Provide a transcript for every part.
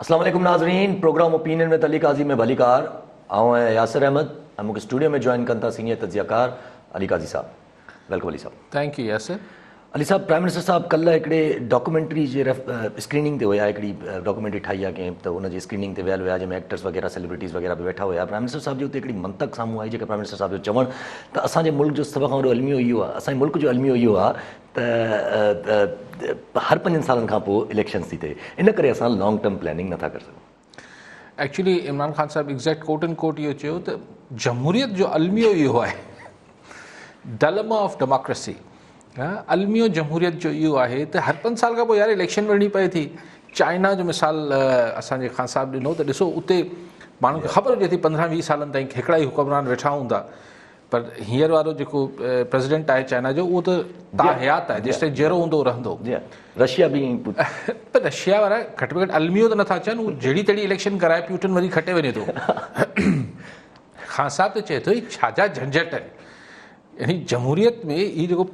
अस्सलाम वालेकुम नाज़रीन, प्रोग्राम ओपिनियन में तली काजी में भलीकार आऊँ है यासिर अहमद। हम स्टूडियो में ज्वाइन करता सीनियर तजियाकार अली काजी साहब। वेलकम अली साहब। Thank you Yasir. अली साहब, प्राइम मिनिस्टर साहब कल हिकिड़े डॉक्यूमेंट्री जे स्क्रीनिंग ते हुया, हिकिड़ी डॉक्यूमेंट्री ठाही आहे कंहिं, त उनजी स्क्रीनिंग ते वियल हुया जंहिंमें एक्टर्स वग़ैरह सेलिब्रिटीज़ वग़ैरह बि वेठा हुया। प्राइम मिनिस्टर साहब जी हुते हिकिड़ी मंतक़ साम्हूं आई, जेका प्राइम मिनिस्टर साहब जो चवणु त असांजे मुल्क जो सभ खां वॾो अलमियो इहो आहे, असांजे मुल्क जो अलमियो इहो आहे त हर 5 सालनि खां पोइ इलेक्शन्स थी थिए, इन करे असां लॉन्ग टर्म प्लानिंग नथा करे सघूं। एक्चुअली इमरान ख़ान साहब एग्ज़ैक्ट कोट एंड कोट इहो चयो त जमहूरियत जो अलमियो इहो आहे, डायलेमा ऑफ डेमोक्रेसी। अलमियो जमहूरियत जो इहो आहे त हर 5 साल खां पोइ यार इलेक्शन विढ़णी पए थी। चाइना जो मिसाल असांजे ख़ान साहब ॾिनो त ॾिसो, उते माण्हुनि खे ख़बर हुजे थी 15-20 सालनि ताईं हिकिड़ा ई हुक्मरान वेठा हूंदा, पर हींअर वारो जेको प्रेसिडेंट आहे चाइना जो, उहो त ताहयात आहे, जेसिताईं जहिड़ो हूंदो रहंदो। रशिया बि पर रशिया वारा घटि में घटि अलमियो त नथा अचनि, उहो जहिड़ी तहिड़ी इलेक्शन कराए प्यूटन वरी खटे वञे थो। ख़ान साहब त चए थो ही छाजा झंझट आहिनि, यानी जमहूरियत में ही जेको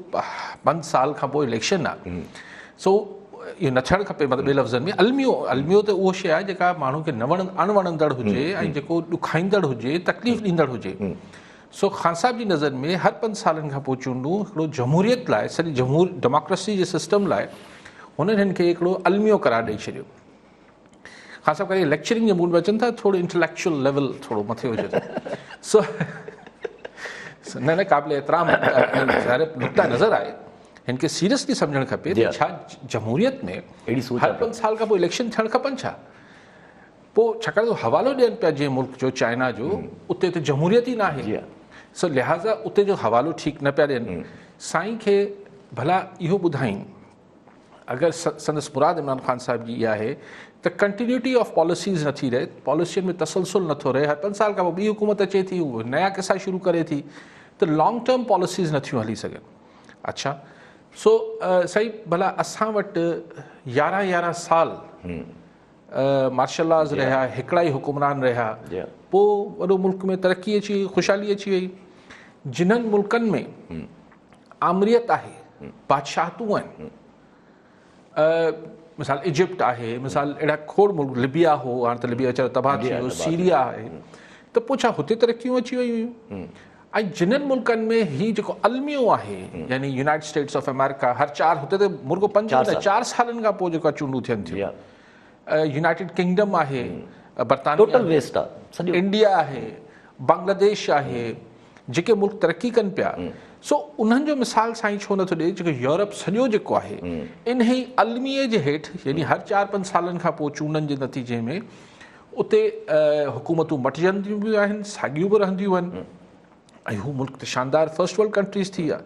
5 साल खां पोइ इलेक्शन आहे, सो इहो न थियणु खपे। मतिलबु ॿिए लफ़्ज़नि में अलमियो त उहो शइ आहे जेका माण्हू खे अणवणंदड़ हुजे ऐं जेको ॾुखाईंदड़ हुजे, तकलीफ़ ॾींदड़ हुजे। सो ख़ान साहब जी नज़र में हर 5 सालनि खां पोइ चूंडूं हिकिड़ो जमहूरियत लाइ, सॼी डेमोक्रेसी जे सिस्टम लाइ हुननि खे हिकिड़ो अलमियो करार ॾेई छॾियो। ख़ान साहब करे लेक्चरिंग जे मूड में अचनि था, थोरो इंटेलेक्चुअल लेवल थोरो मथे हुजे त सो न क़ाबिल एतिराम नुक़्ता नज़र आहे, हिन खे सीरियसली सम्झणु खपे त छा जमहूरियत में हर 5 साल खां पोइ इलेक्शन थियणु खपनि छा? पोइ छाकाणि त हवालो ॾियनि पिया जंहिं मुल्क जो, चाइना जो, उते त जमहूरियत ई न आहे। सो लिहाज़ा उते जो हवालो ठीकु न पिया ॾियनि। साईं खे भला इहो ॿुधाइनि, अगरि संदसि मुराद इमरान ख़ान साहब जी इहा आहे त कंटिन्यूटी ऑफ पॉलिसीज़ नथी रहे, पॉलिसियुनि में तसलसुल नथो रहे, हर 5 साल खां पोइ ॿी हुकूमत अचे थी, उहो नया किसा शुरू करे थी, त लॉन्ग टर्म पॉलिसीज़ नथियूं हली सघनि। अच्छा, सो सही, भला असां वटि 11 साल मार्शल लॉज़ रहिया, हिकिड़ा ई हुकुमरान रहिया, पोइ वॾो मुल्क में तरक़ी अची वई, ख़ुशहाली अची वई। जिन्हनि मुल्कनि में आमरीत आहे, बादशाहतूं आहिनि, मिसाल इजिप्ट आहे, मिसाल अहिड़ा खोड़ मुल्क, लिबिया हो, हाणे त लिबिया वीचारो तबाह थी वियो, सीरिया आहे, त पोइ छा हुते तरक़ियूं अची वियूं हुयूं? ऐं जिन्हनि मुल्कनि में हीउ जेको अलमियो आहे, यानी यूनाइटेड स्टेट्स ऑफ अमेरिका, हर 4, हुते त मुर्गो 4 सालनि खां पोइ जेका चूंडूं थियनि थियूं, यूनाइटेड किंगडम आहे, बर्तानिया, इंडिया आहे, बांग्लादेश आहे, जेके मुल्क तरक़ी कनि पिया। सो उन्हनि जो मिसाल साईं छो नथो ॾिए, जेको यूरोप सॼो जेको आहे इन ई अलमीअ जे हेठि, यानी हर 4-5 सालनि खां पोइ चूंडनि जे नतीजे में उते हुकूमतूं मटिजंदियूं बि आहिनि, साॻियूं बि रहंदियूं आहिनि, ऐं हू मुल्क त शानदार फर्स्ट वर्ल्ड कंट्रीज़ थी आहे।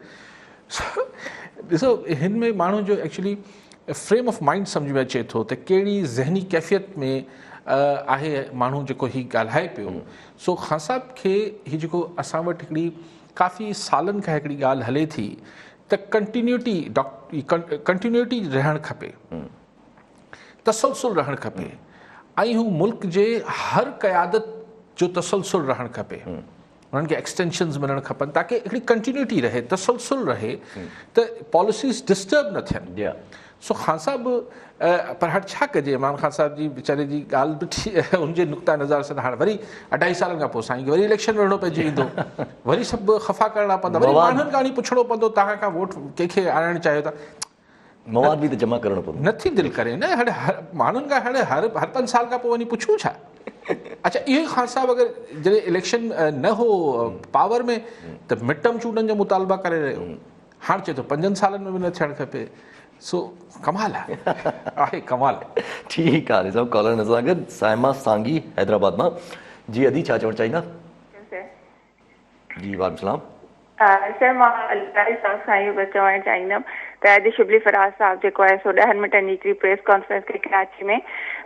ॾिसो, हिन में माण्हू जो एक्चुअली फ्रेम ऑफ माइंड सम्झ में अचे थो त कहिड़ी ज़हनी कैफ़ियत में आहे माण्हू जेको हीउ ॻाल्हाए पियो। सो ख़ान साहब खे हीउ जेको असां वटि हिकिड़ी काफ़ी सालनि खां हिकिड़ी ॻाल्हि हले थी त कंटिन्यूटी रहणु खपे, तसलसुल रहणु खपे, ऐं हू मुल्क जे हर क़यादत जो तसलसुल रहणु खपे, उन्हनि खे एक्सटेंशन्स मिलणु खपनि ताकी हिकिड़ी कंटिन्यूटी रहे, तसलसुल रहे, त पॉलिसीज़ डिस्टर्ब न थियनि। सो ख़ान साहब, पर हाणे छा कजे, इमरान ख़ान साहब जी वीचारे जी ॻाल्हि बि उनजे नुक़्ता नज़र सां हाणे वरी 2.5 सालनि खां पोइ साईं वरी इलेक्शन विढ़णो पइजी वेंदो, वरी सभु ख़फ़ा करणा पवंदा, वरी माण्हुनि खां वञी पुछणो पवंदो तव्हां खां वोट कंहिंखे आणणु चाहियो था, मवाद बि त जमा करणो पवंदो। नथी दिलि करे न, हाणे माण्हुनि खां हाणे हर 5 साल खां पोइ वञी पुछूं छा? अच्छा, इहो ई ख़ान साहब अगरि जॾहिं इलेक्शन न हो पावर में त मिड टर्म चूंडनि जो मुतालबा करे रहियो, हाणे चए थो 5 सालनि में बि न थियणु खपे। सो कमाल आहे कमाल। ठीकु आहे सभु कॉलर नज़र सां गॾु साइमा सांगी हैदराबाद मां। जी अदी, छा चवणु चाहींदा? जी वालेकुम सलाम सर, मां अली साहब सां इहो चवणु चाहींदमि त अॼु शिबली फराज साहब जेको आहे सो 10 मिंटनि जी हिकिड़ी प्रेस कॉन्फ्रेंस कई कराची में,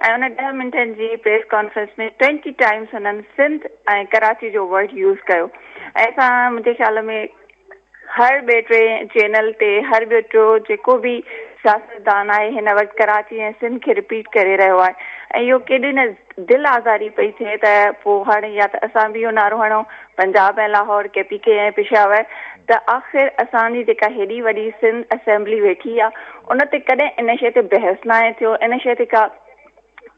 ऐं उन 10 मिंटनि जी प्रेस कॉन्फ्रेंस में 20 टाइम्स हुननि सिंध ऐं कराची जो वर्ड यूज़ कयो। ऐं असां, मुंहिंजे ख़्याल में हर ॿिए टे चैनल ते हर ॿियो टियों जेको बि सियासतदान आहे हिन वक़्तु कराची ऐं सिंध खे रिपीट करे रहियो आहे, ऐं इहो केॾी न दिलि आज़ारी पई थिए त पोइ हाणे या त असां बि इहो नारो हणूं पंजाब ऐं लाहौर, KPK ऐं पेशावर, त आख़िर असांजी जेका हेॾी वॾी सिंध असेंबली वेठी आहे उन ते कॾहिं इन शइ ते बहस न आहे थियो, इन शइ ते का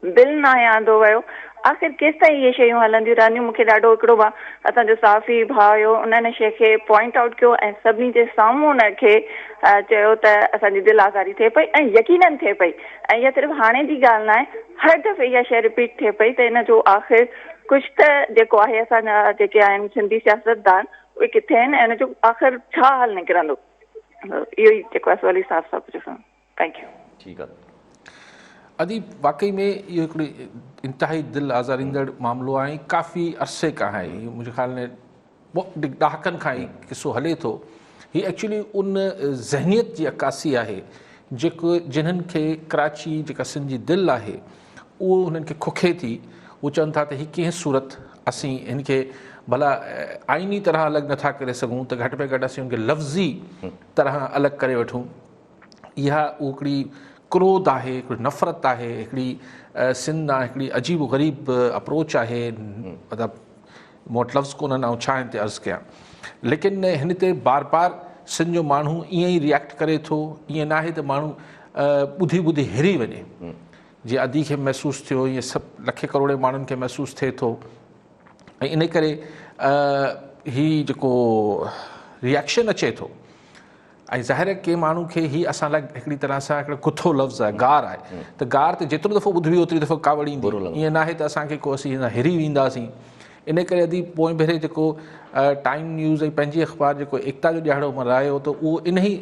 बिल न आंदो वियो। आख़िर केसि ताईं इहे शयूं हलंदियूं रहंदियूं? मूंखे ॾाढो हिकिड़ो असांजो साफ़ी भाउ हुयो, उन हिन शइ खे पॉइंट आउट कयो ऐं सभिनी जे साम्हूं उनखे चयो त असांजी दिलि आज़ारी थिए पई ऐं यकीननि थिए पई। ऐं इहा सिर्फ़ु हाणे जी ॻाल्हि न आहे, हर दफ़े इहा शइ रिपीट थिए पई त इन जो आख़िर कुझु त जेको आहे असांजा जेके आहिनि सिंधी सियासतदान उहे किथे आहिनि ऐं इन जो आख़िर छा हल निकिरंदो? इहो ई जेको आहे वली साफ़ साफ़ पुछो। Thank U. ठीकु आहे। अदी वाकई में इहो हिकिड़ी इंतिहाई दिलि आज़ारींदड़ मामिलो आहे। काफ़ी अरसे खां आहे, मुंहिंजे ख़्याल में ॾहाकनि खां ई किसो हले थो। हीअ एक्चुअली उन ज़हनियत जी अक्कासी आहे जेको जिन्हनि खे कराची जेका सिंध जी दिलि आहे उहो हुननि खे खुखे थी। उहे चवनि था त हीअ कीअं सूरत असीं हिन खे भला आइनी तरह अलॻि नथा करे सघूं त घटि में घटि असीं हुनखे लफ़्ज़ी तरह अलॻि करे वठूं। इहा हिकिड़ी क्रोध आहे, हिकिड़ी नफ़रत आहे, हिकिड़ी सिंध आहे, हिकिड़ी अजीब ग़रीब अप्रोच आहे। मतिलबु मूं वटि लफ़्ज़ कोन्हनि ऐं छा हिन ते अर्ज़ु कयां। लेकिन हिन ते बार बार सिंध जो माण्हू ईअं ई रिएक्ट करे थो। ईअं न आहे त माण्हू ॿुधी ॿुधी हिरी वञे। जीअं अदी खे महसूसु थियो, ईअं सभु लखे करोड़े माण्हुनि खे महसूसु थिए थो। ऐं इन करे हीउ जेको रिएक्शन अचे थो ऐं ज़ाहिर के माण्हू खे हीअ असां लाइ हिकिड़ी तरह सां हिकिड़ो कुथो लफ़्ज़ आहे, गार आहे। त गार ते जेतिरो दफ़ो ॿुधबी ओतिरी दफ़ो कावड़ ईंदी। ईअं न आहे त असांखे को असीं हिरी वेंदासीं। इन करे अदी पोइ भेरे जेको टाइम न्यूज़ ऐं पंहिंजी अख़बार जेको एकता जो ॾियारो मल्हायो त उहो इन ई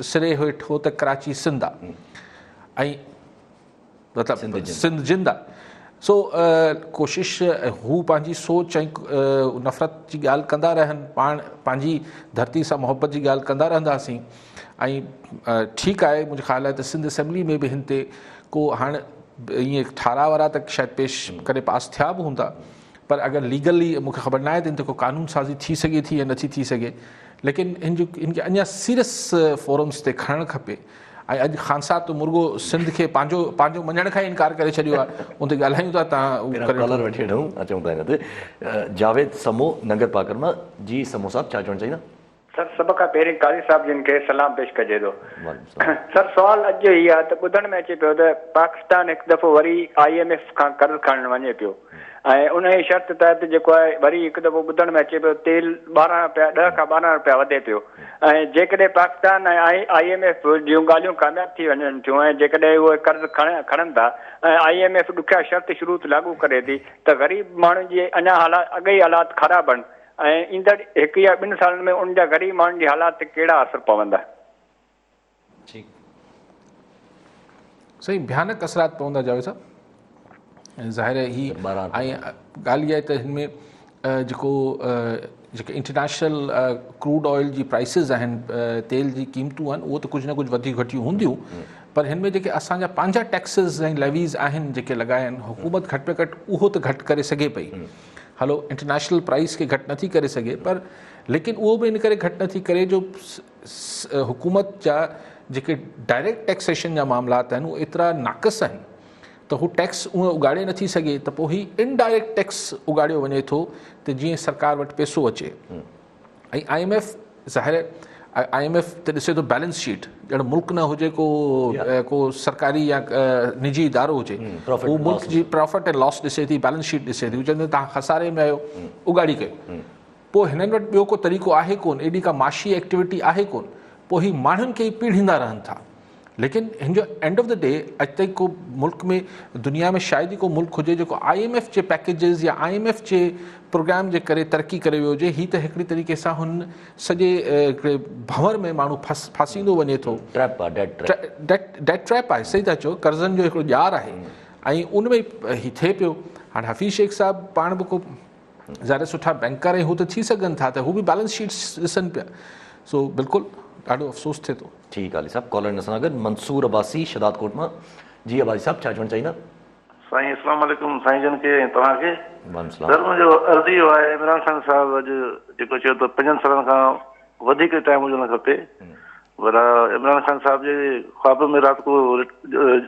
सिरे हेठि हो त कराची सिंध आहे ऐं मतिलबु सिंध जिंद आहे। सो कोशिशि हू पंहिंजी सोच ऐं नफ़रत जी ॻाल्हि कंदा रहनि, पाण पंहिंजी धरती सां मुहबत जी ॻाल्हि कंदा रहंदासीं। ऐं ठीकु आहे, मुंहिंजे ख़्याल आहे त सिंध असेंबली में बि हिन ते को हाणे ईअं ठारा वारा त शायदि पेश करे पास थिया बि हूंदा, पर अगरि लीगली मूंखे ख़बर न आहे त हिन ते को कानून साज़ी थी सघे थी या नथी थी सघे। लेकिन हिनखे अञा सीरियस फोरम्स ते खणणु खपे। ऐं अॼु ख़ान साहब त मुर्गो सिंध खे पंहिंजो मञण खां ई इनकार करे छॾियो आहे। उन ते ॻाल्हायूं था, तव्हां कॉलर वठी वठूं, अचूं था हिन ते। जावेद समो नगर पाकर मां। जी समो साहब, छा चवणु चाहींदा? सर, सभ खां पहिरीं कारी साहब जिन खे सलाम पेश कजे थो। सर, सुवाल अॼु इहो आहे त ॿुधण में अचे पियो त पाकिस्तान हिकु दफ़ो वरी IMF खां कर्ज़ु खणणु वञे पियो ऐं उन जी शर्त तहत जेको आहे वरी हिकु दफ़ो ॿुधण में अचे पियो तेल 10 खां 12 रुपया वधे पियो। ऐं जेकॾहिं पाकिस्तान ऐं IMF जूं ॻाल्हियूं कामयाबु थी वञनि थियूं ऐं जेकॾहिं उहे कर्ज़ु खणनि था ऐं IMF ॾुखिया शर्त शुरूत लागू करे थी त ग़रीब माण्हुनि जी अञा हालात अॻई हालात ख़राबु आहिनि ऐं ईंदड़ 1 या 2 सालनि में उन जा ग़रीब माण्हुनि जी हालात ते कहिड़ा असर पवंदा? सही भयानक असरात पवंदा जावेद साहब। ज़ाहिर है ही ऐं ॻाल्हि इहा आहे त हिन में जेके इंटरनेशनल क्रूड ऑयल जी प्राइसिस आहिनि, तेल जी क़ीमतूं आहिनि, उहो त कुझु न कुझु वधी घटियूं हूंदियूं, पर हिन में जेके असांजा पंहिंजा टैक्सिस ऐं लेवीज़ आहिनि जेके लॻाया आहिनि, हुकूमत घटि में घटि उहो त घटि करे सघे पई। हलो, इंटरनेशनल प्राइस खे घटि नथी करे सघे, पर लेकिन उहो बि इन करे घटि नथी करे जो हुकूमत जा जेके डायरेक्ट टैक्सेशन जा मामलात आहिनि उहे एतिरा नाक़िस आहिनि त हू टैक्स उहो उगाड़े नथी सघे। त पोइ ही इनडायरेक्ट टैक्स उगाड़ियो वञे थो त जीअं सरकार वटि पैसो अचे। ऐं IMF ज़ाहिर IMF त ॾिसे थो बैलेंस शीट, ॼण मुल्क न हुजे को सरकारी या निजी इदारो हुजे, उहो मुल्क जी प्रॉफिट ऐं लॉस ॾिसे थी, बैलेंस शीट ॾिसे थी। चवंदे तव्हां खसारे में आहियो, उगाड़ी कयो। पोइ हिननि वटि ॿियो को तरीक़ो आहे कोन, एॾी का माशी एक्टिविटी आहे कोन, पोइ ही माण्हुनि खे ई पीढ़ींदा रहनि था। लेकिन हिन जो एंड ऑफ द डे अॼु ताईं को मुल्क में दुनिया में शायदि ई को मुल्क हुजे जेको IMF जे पैकेजिस या IMF जे प्रोग्राम जे करे तरक़ी करे वियो हुजे। ही त हिकिड़ी तरीक़े सां हुन सॼे हिकिड़े भंवर में माण्हू फासींदो वञे थो। डेट ट्रैप आहे, सही था चओ, कर्ज़नि जो हिकिड़ो ॼार आहे ऐं उन में ही थिए पियो। हाणे हफ़ीज़ शेख साहब पाण बि को ज़ाहिर सुठा बैंकर ऐं हू त थी सघनि था, त हू बि बैलेंस शीट्स ॾिसनि पिया। सो बिल्कुलु ॾाढो अफ़सोस थिए थो। ठीकु आहे साहब, कॉलर सां गॾु मंसूर अब्बासी शदादकोट मां। जी अब्बासी साहब, छा चवणु चाहींदा? साईं अस्सलाम वालेकुम, साईं जन खे ऐं तव्हांखे। सर, मुंहिंजो अर्ज़ु इहो आहे, इमरान ख़ान साहिबु अॼु जेको चयो त 5 सालनि खां वधीक टाइम हुजणु खपे, पर इमरान ख़ान साहिब जे ख्वाब में राति को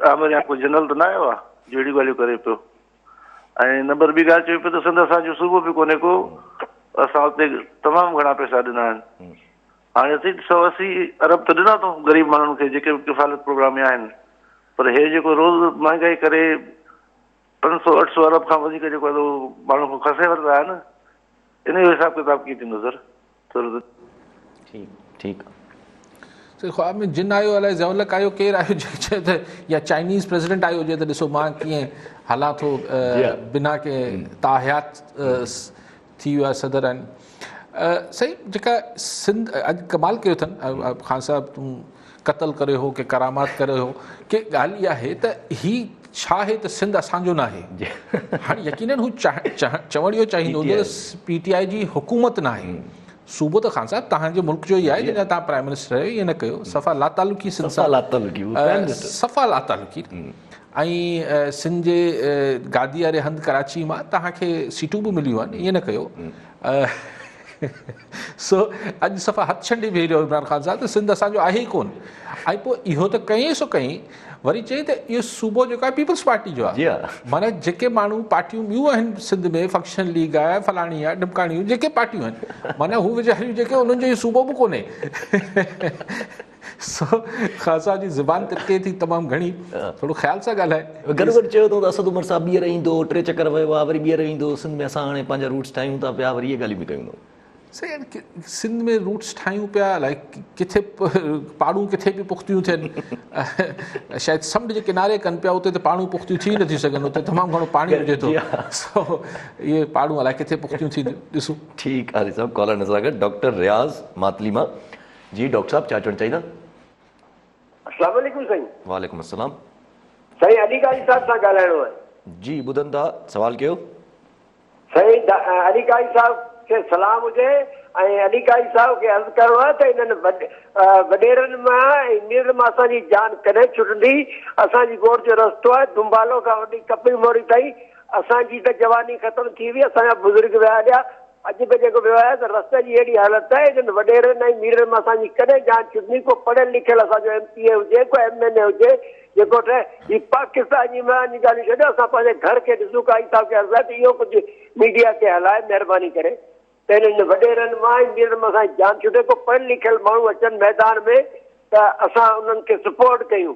आमिर या कोई जनरल त न आयो आहे जो अहिड़ी ॻाल्हियूं करे पियो। ऐं नंबर ॿी ॻाल्हि चयो पियो त संद असांजो सूबो बि कोन्हे को, असां हुते तमामु घणा पैसा ॾिना आहिनि। हाणे 180 अरब त ॾिना अथऊं ग़रीब माण्हुनि खे जेके किफ़ालत प्रोग्राम में आहिनि, पर हे जेको रोज़ महांगाई करे 500-800 अरब खां वधीक जेको आहे माण्हू खे खसे वरिता आहे न, इन जो हिसाब किताब कीअं थींदो सर? ठीकु आहे। ख़्वाब में जिन आयो अलाए ज़वलक आयो केरु आयो जेको चए त या चाइनीज़ प्रेसिडेंट आयो हुजे त ॾिसो मां कीअं हलां थो बिना के ताहयात थी वियो आहे सदर आहिनि। सही जेका सिंध अॼु कमाल कयो अथनि ख़ान साहिबु तूं क़तल करे हो के करामात करे हो की ॻाल्हि इहा आहे त ही छा आहे त सिंध असांजो न आहे। हाणे यकीनन हू चवण इहो चाहींदो त PTI जी हुकूमत न आहे, सूबो त ख़ान साहिबु तव्हांजे मुल्क जो ई आहे जंहिंजा तव्हां प्राइम मिनिस्टर आहियो, ईअं न कयो। सफ़ा लातालुकी सिंध सां सफ़ा लातालुकी। ऐं सिंध जे गादी वारे हंधि कराची मां तव्हांखे सीटूं बि मिलियूं आहिनि, ईअं न कयो। सो अॼु सफ़ा हथु छंडी वेही रहियो इमरान ख़ान साहिबु त सिंध असांजो आहे ई कोन। ऐं पोइ इहो त कईं सो कईं, वरी चई त इहो सूबो जेको आहे पीपल्स पार्टी जो आहे। माना जेके माण्हू पार्टियूं ॿियूं आहिनि सिंध में, फंक्शन लीग आहे, फलाणी आहे, ढिमकाणियूं, जेके पार्टियूं आहिनि, माना हू वीचारियूं जेके उन्हनि जो इहो सूबो बि कोन्हे। सो ख़ान साहिब जी ज़ुबान तिरके थी तमामु घणी, थोरो ख़्याल सां ॻाल्हाए। गॾो गॾु चयो अथऊं त असद उमर साहिबु ॿीहर ईंदो, 3 चकर वियो आहे, वरी ॿीहर ईंदो सिंध में, असां हाणे पंहिंजा रूट्स ठाहियूं था पिया, वरी इहे ॻाल्हियूं बि कयूं। सही सिंध में रूट्स ठाहियूं पिया, अलाए किथे पाड़ूं किथे बि पुख़्तियूं थियनि, शायदि समुंड जे किनारे कनि पिया, उते त पाड़ूं पुख़्तियूं थी नथियूं सघनि, उते तमामु घणो पाणी हुजे थो। सो इहे पाड़ूं अलाए किथे पुख़्तियूं थींदियूं, ॾिसूं। ठीकु आहे साहिबु। कॉलर सां गॾु डॉक्टर रियाज़ मातलीमा जी। डॉक्टर साहिबु छा चवणु चाहींदा? अस्सलाम वालेकुम साईं। वालेकुम अस्सलाम। साईं अली काजी साहिब सां ॻाल्हाइणो आहे। जी ॿुधनि था, सवाल कयो। साईं अली काजी साहिब खे सलाम हुजे ऐं अली काजी साहिब खे अर्ज़ु करिणो आहे त इन्हनि वॾेरनि मां ऐं नीर मां असांजी जान कॾहिं छुटंदी। असांजी गोड़ जो रस्तो आहे दुम्बालो खां वठी कपी मोड़ी ताईं, असांजी त जवानी ख़तमु थी हुई, असांजा बुज़ुर्ग विया हलिया, अॼु बि जेको वियो आहे त रस्ते जी अहिड़ी हालत आहे, इन्हनि वॾेरनि ऐं मीरनि मां असांजी कॾहिं जान छुटंदी। को पढ़ियल लिखियल असांजो MPA हुजे, को MNA हुजे, जेको ही पाकिस्तान जी ॻाल्हियूं छॾियो, असां पंहिंजे घर खे ॾिसूं। काई साहिब खे अर्ज़ु आहे त इहो कुझु मीडिया खे हलाए महिरबानी करे, त हिननि वॾेरनि मां ऐं मीरनि मां असांजी जान छुटे। को पढ़ियल लिखियल माण्हू अचनि मैदान में त असां उन्हनि खे सपोर्ट कयूं।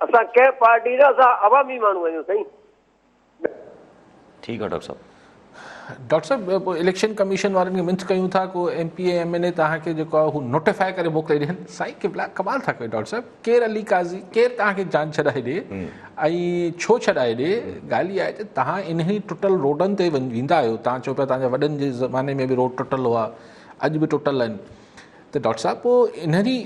असां कंहिं पार्टी न, असां अवामी माण्हू आहियूं साईं। ठीकु आहे डॉक्टर साहिबु। डॉक्टर साहिबु इलेक्शन कमीशन वारनि खे मिंथ कयूं था, को MPA MNA तव्हांखे जेको आहे हू नोटिफाई करे मोकिले ॾियनि। साईं किबला कमाल था कयो डॉक्टर साहिबु। केरु अली काज़ी, केरु तव्हांखे जान छॾाए ॾिए ऐं छो छॾाए ॾिए? ॻाल्हि इहा आहे त तव्हां इन्ही टुटल रोडनि ते वेंदा आहियो। तव्हां चओ पिया तव्हांजा वॾनि जे ज़माने में बि रोड टुटल हुआ, अॼु बि टुटल आहिनि। त डॉक्टर साहिबु पोइ इन्हनि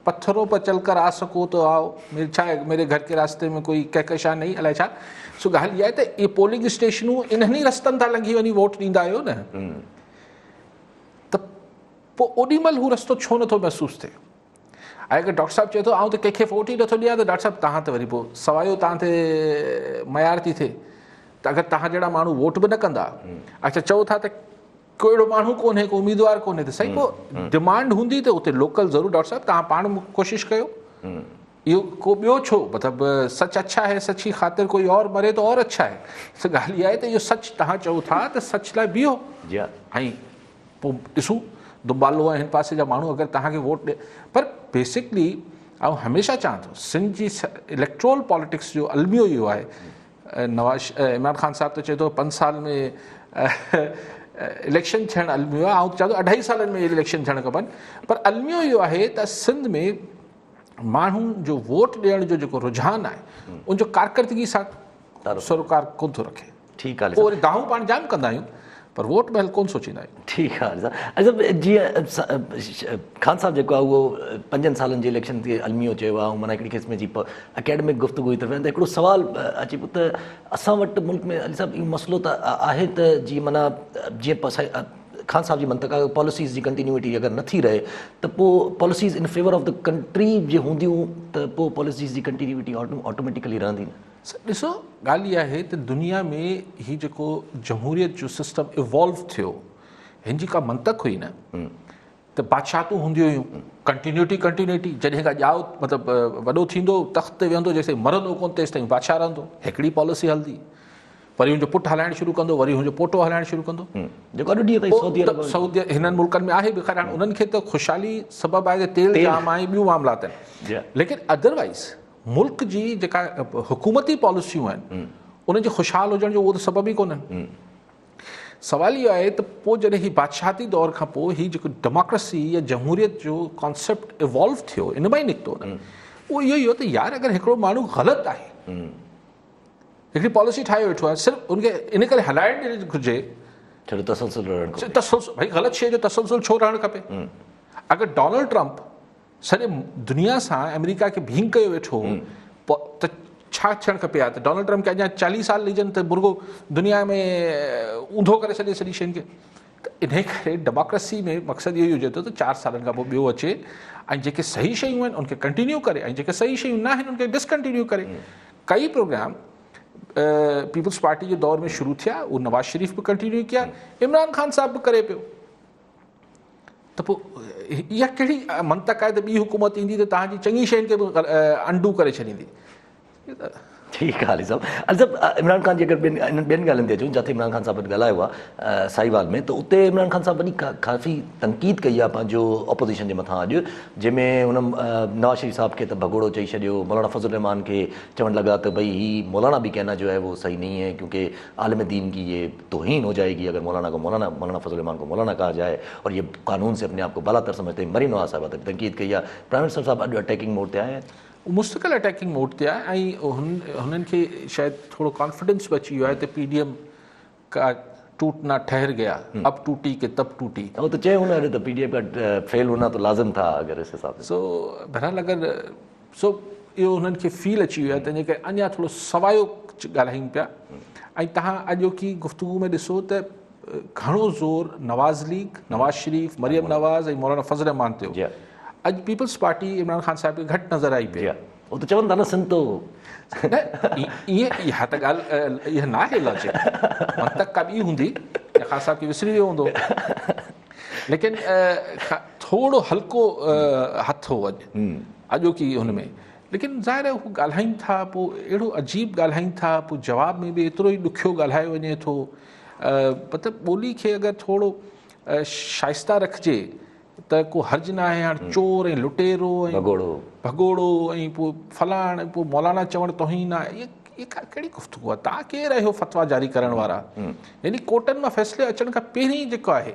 पत्थरों पर चलकर आ सको तो आओ, मेरे घर के रास्ते में कोई कहकशा नहीं, अलाए छा। सो ॻाल्हि इहा आहे त इहे पोलिंग स्टेशनूं इन्हनि रस्तनि तां लंघी वञी वोट ॾींदा आहियो न, त पोइ ओॾी महिल हू रस्तो छो नथो महसूसु थिए? ऐं अगरि डॉक्टर साहिबु चए थो आउं त कंहिंखे वोट ई नथो ॾियां, त डॉक्टर साहिबु तव्हां त वरी पोइ सवायो तव्हां ते मयार थी थिए। त अगरि तव्हां जहिड़ा माण्हू वोट बि न कंदा, अच्छा चओ था त को अहिड़ो माण्हू कोन्हे, को उम्मीदवार कोन्हे, त सही पोइ डिमांड हूंदी त उते लोकल ज़रूरु। डॉक्टर साहिबु तव्हां पाण कोशिशि कयो, इहो को ॿियो छो, मतिलबु सच अच्छा है, सच जी ख़ातिर कोई और मरे तो और अच्छा है। त ॻाल्हि इहा आहे त इहो सच तव्हां चओ था त सच लाइ बीहो, ऐं पोइ ॾिसूं दुबालो ऐं हिन पासे जा माण्हू अगरि तव्हांखे वोट ॾिए। पर बेसिकली आउं हमेशह चवां थो सिंध जी इलेक्ट्रोल पॉलिटिक्स जो अलमियो इहो आहे। इमरान ख़ान साहिबु त चए थो 5 साल में इलेक्शन थियणु अलमियो आहे, ऐं चवां थो 2.5 सालनि में इलेक्शन थियणु खपनि। पर अलमियो इहो आहे त सिंध में माण्हुनि जो वोट ॾियण जो जेको रुझान आहे उनजो कारकर्दगी सां सरोकार कोन थो रखे। ठीकु आहे। पोइ वरी दाहूं पाण जाम कंदा आहियूं, पर वोट महल कोन सोचींदा आहियूं। ठीकु आहे। अच्छा जीअं ख़ान साहिबु जेको आहे उहो 5 सालनि जे इलेक्शन खे अलमियो चयो आहे, ऐं माना हिकिड़ी क़िस्म जी अकेडमिक गुफ़्तगू जी तरफ़। त हिकिड़ो सुवाल अचे पियो त असां वटि मुल्क में अली साहिबु इहो मसइलो त आहे त जीअं माना जीअं ख़ान साहिब जी मंतक़ा पॉलिसीज़ जी कंटिन्यूटी अगरि नथी रहे त पोइ policies in favour of the country जे हूंदियूं त पोइ पॉलिसीज़ जी कंटिन्यूटी ऑटोमेटिकली रहंदी न। ॾिसो ॻाल्हि इहा आहे त दुनिया में हीउ जेको जमहूरियत जो सिस्टम इवॉल्व थियो, हिन जी का मंतक हुई न, त बादशाहतूं हूंदियूं हुयूं, कंटिन्यूटी जॾहिं खां ॼाओ मतिलबु वॾो थींदो तख़्त ते वेहंदो, जेसिताईं मरंदो कोन तेसि ताईं बादशाह रहंदो, हिकिड़ी पॉलिसी हलंदी। वरी हुनजो पुटु हलाइणु शुरू कंदो, वरी हुनजो पोटो हलाइणु शुरू कंदो, जेको अॼु ॾींहं ताईं सऊदी हिननि मुल्कनि में आहे बि। ख़ैर उन्हनि खे त ख़ुशहाली सबबु आहे त तेल जाम आहे, ॿियूं मामलात आहिनि, लेकिन अदरवाइज़ मुल्क जी जेका हुकूमती पॉलिसियूं आहिनि उन जे ख़ुशहाल हुजण जो उहो त सबब ई कोन्हनि। सवाल इहो आहे त पोइ जॾहिं हीउ बादशाहती दौर खां पोइ हीउ जेको डेमोक्रेसी या जमहूरियत जो कॉन्सेप्ट इवॉल्व थियो, इन मां ई निकितो उहो इहो ई हो त यार अगरि हिकिड़ो माण्हू ग़लति आहे, हिकिड़ी पॉलिसी ठाहे वेठो आहे, सिर्फ़ु उनखे इन करे हलाइण ॾियणु घुरिजे तसलसल, भई ग़लति शइ जो तसलसल छो रहणु खपे। अगरि डोनाल्ड ट्रंप सॼे दुनिया सां अमेरिका खे भींग कयो वेठो त छा थियणु खपे आहे त डोनाल्ड ट्रंप खे अञा 40 साल ॾिजनि त बुर्गो दुनिया में ऊंधो करे छॾे सॼी शयुनि खे। त इन करे डेमोक्रेसी में मक़सदु इहो ई हुजे थो त 4 सालनि खां पोइ ॿियो अचे ऐं जेके सही शयूं आहिनि उनखे कंटिन्यू करे ऐं जेके सही शयूं न आहिनि उनखे डिसकंटिन्यू करे। कई प्रोग्राम पीपल्स पार्टी जे दौर में शुरू थिया, उहो नवाज़ शरीफ़ बि कंटिन्यू कया, इमरान खान साहब बि करे पियो। त पोइ इहा कहिड़ी मंतक आहे त ॿी हुकूमत ईंदी त तव्हांजी चङी शयुनि खे बि अंडू करे छॾींदी। ठीकु आहे हाली साहब। अल साहब इमरान ख़ान जी अगरि ॿियनि ॻाल्हियुनि ते अचूं, जिथे इमरान खान साहब ॻाल्हायो आहे साहिवाल में, त उते इमरान खान साहब वॾी काफ़ी तनक़ीद कई आहे पंहिंजो अपोज़िशन जे मथां अॼु, जंहिंमें हुन नवाज़ शरीफ़ साहब खे त भगोड़ो चई छॾियो, मौलाना फज़ल रहमान खे चवणु लॻा त भई ही मौलाना भी कहना जो है वो सही नहीं है क्योंकि आलम दीन की ये तौहीन हो जाएगी अगर मौलाना फज़ल रहमान को मौलाना कहा जाए और ये कानून से अपने आप को बालातर समझते हैं। मरीम नवाज़ साहब तनक़ीद कई आहे। प्राइम मिनिस्टर साहब अॼु अटैकिंग मोड ते आया आहिनि, मुस्तक़िल अटैकिंग मोड ते आहे ऐं हुननि खे शायदि थोरो कॉन्फिडेंस बि अची वियो आहे त PDM का टूटना ठहर गया, अब टूटी के तब टूटी। वो तो चए हुन तो PDM का फेल होना तो लाज़िम था अगरि इस हिसाब से। सो बहरहाल अगरि इहो हुननि खे फील अची वियो आहे तंहिंजे करे अञा थोरो सवायो ॻाल्हायूं पिया। ऐं तव्हां अॼोकी गुफ़्तगू में ॾिसो त घणो ज़ोर नवाज़ लीग, नवाज़ शरीफ़, मरियम नवाज़ ऐं मौलाना फज़ल रहमान ते हो। अॼु पीपल्स पार्टी इमरान खान साहब खे घटि नज़र आई पई। वो तो चवनि था न सिंध तो इहा त ॻाल्हि इहा न आहे लॉजिक, मंतक का ॿी हूंदी, खान साहब खे विसरी वियो हूंदो, लेकिन थोरो हल्को हथ हो अॼोकी हुन में। लेकिन ज़ाहिर आहे हू ॻाल्हाइनि था, पोइ अहिड़ो अजीब ॻाल्हाइनि था, पोइ जवाब में बि एतिरो ई ॾुखियो ॻाल्हायो वञे थो। मतिलबु ॿोली खे अगरि थोरो शाइस्ता रखिजे त को हर्ज न आहे। हाणे चोर ऐं लुटेरो ऐं भगोड़ो ऐं पोइ फलाण ऐं पोइ मौलाना चवणु तौहीन आहे, इहा कहिड़ी गुफ़्तगू आहे? तव्हां केरु आहियो फतवा जारी करण वारा? यानी कोर्टनि मां फ़ैसिले अचण खां पहिरीं जेको आहे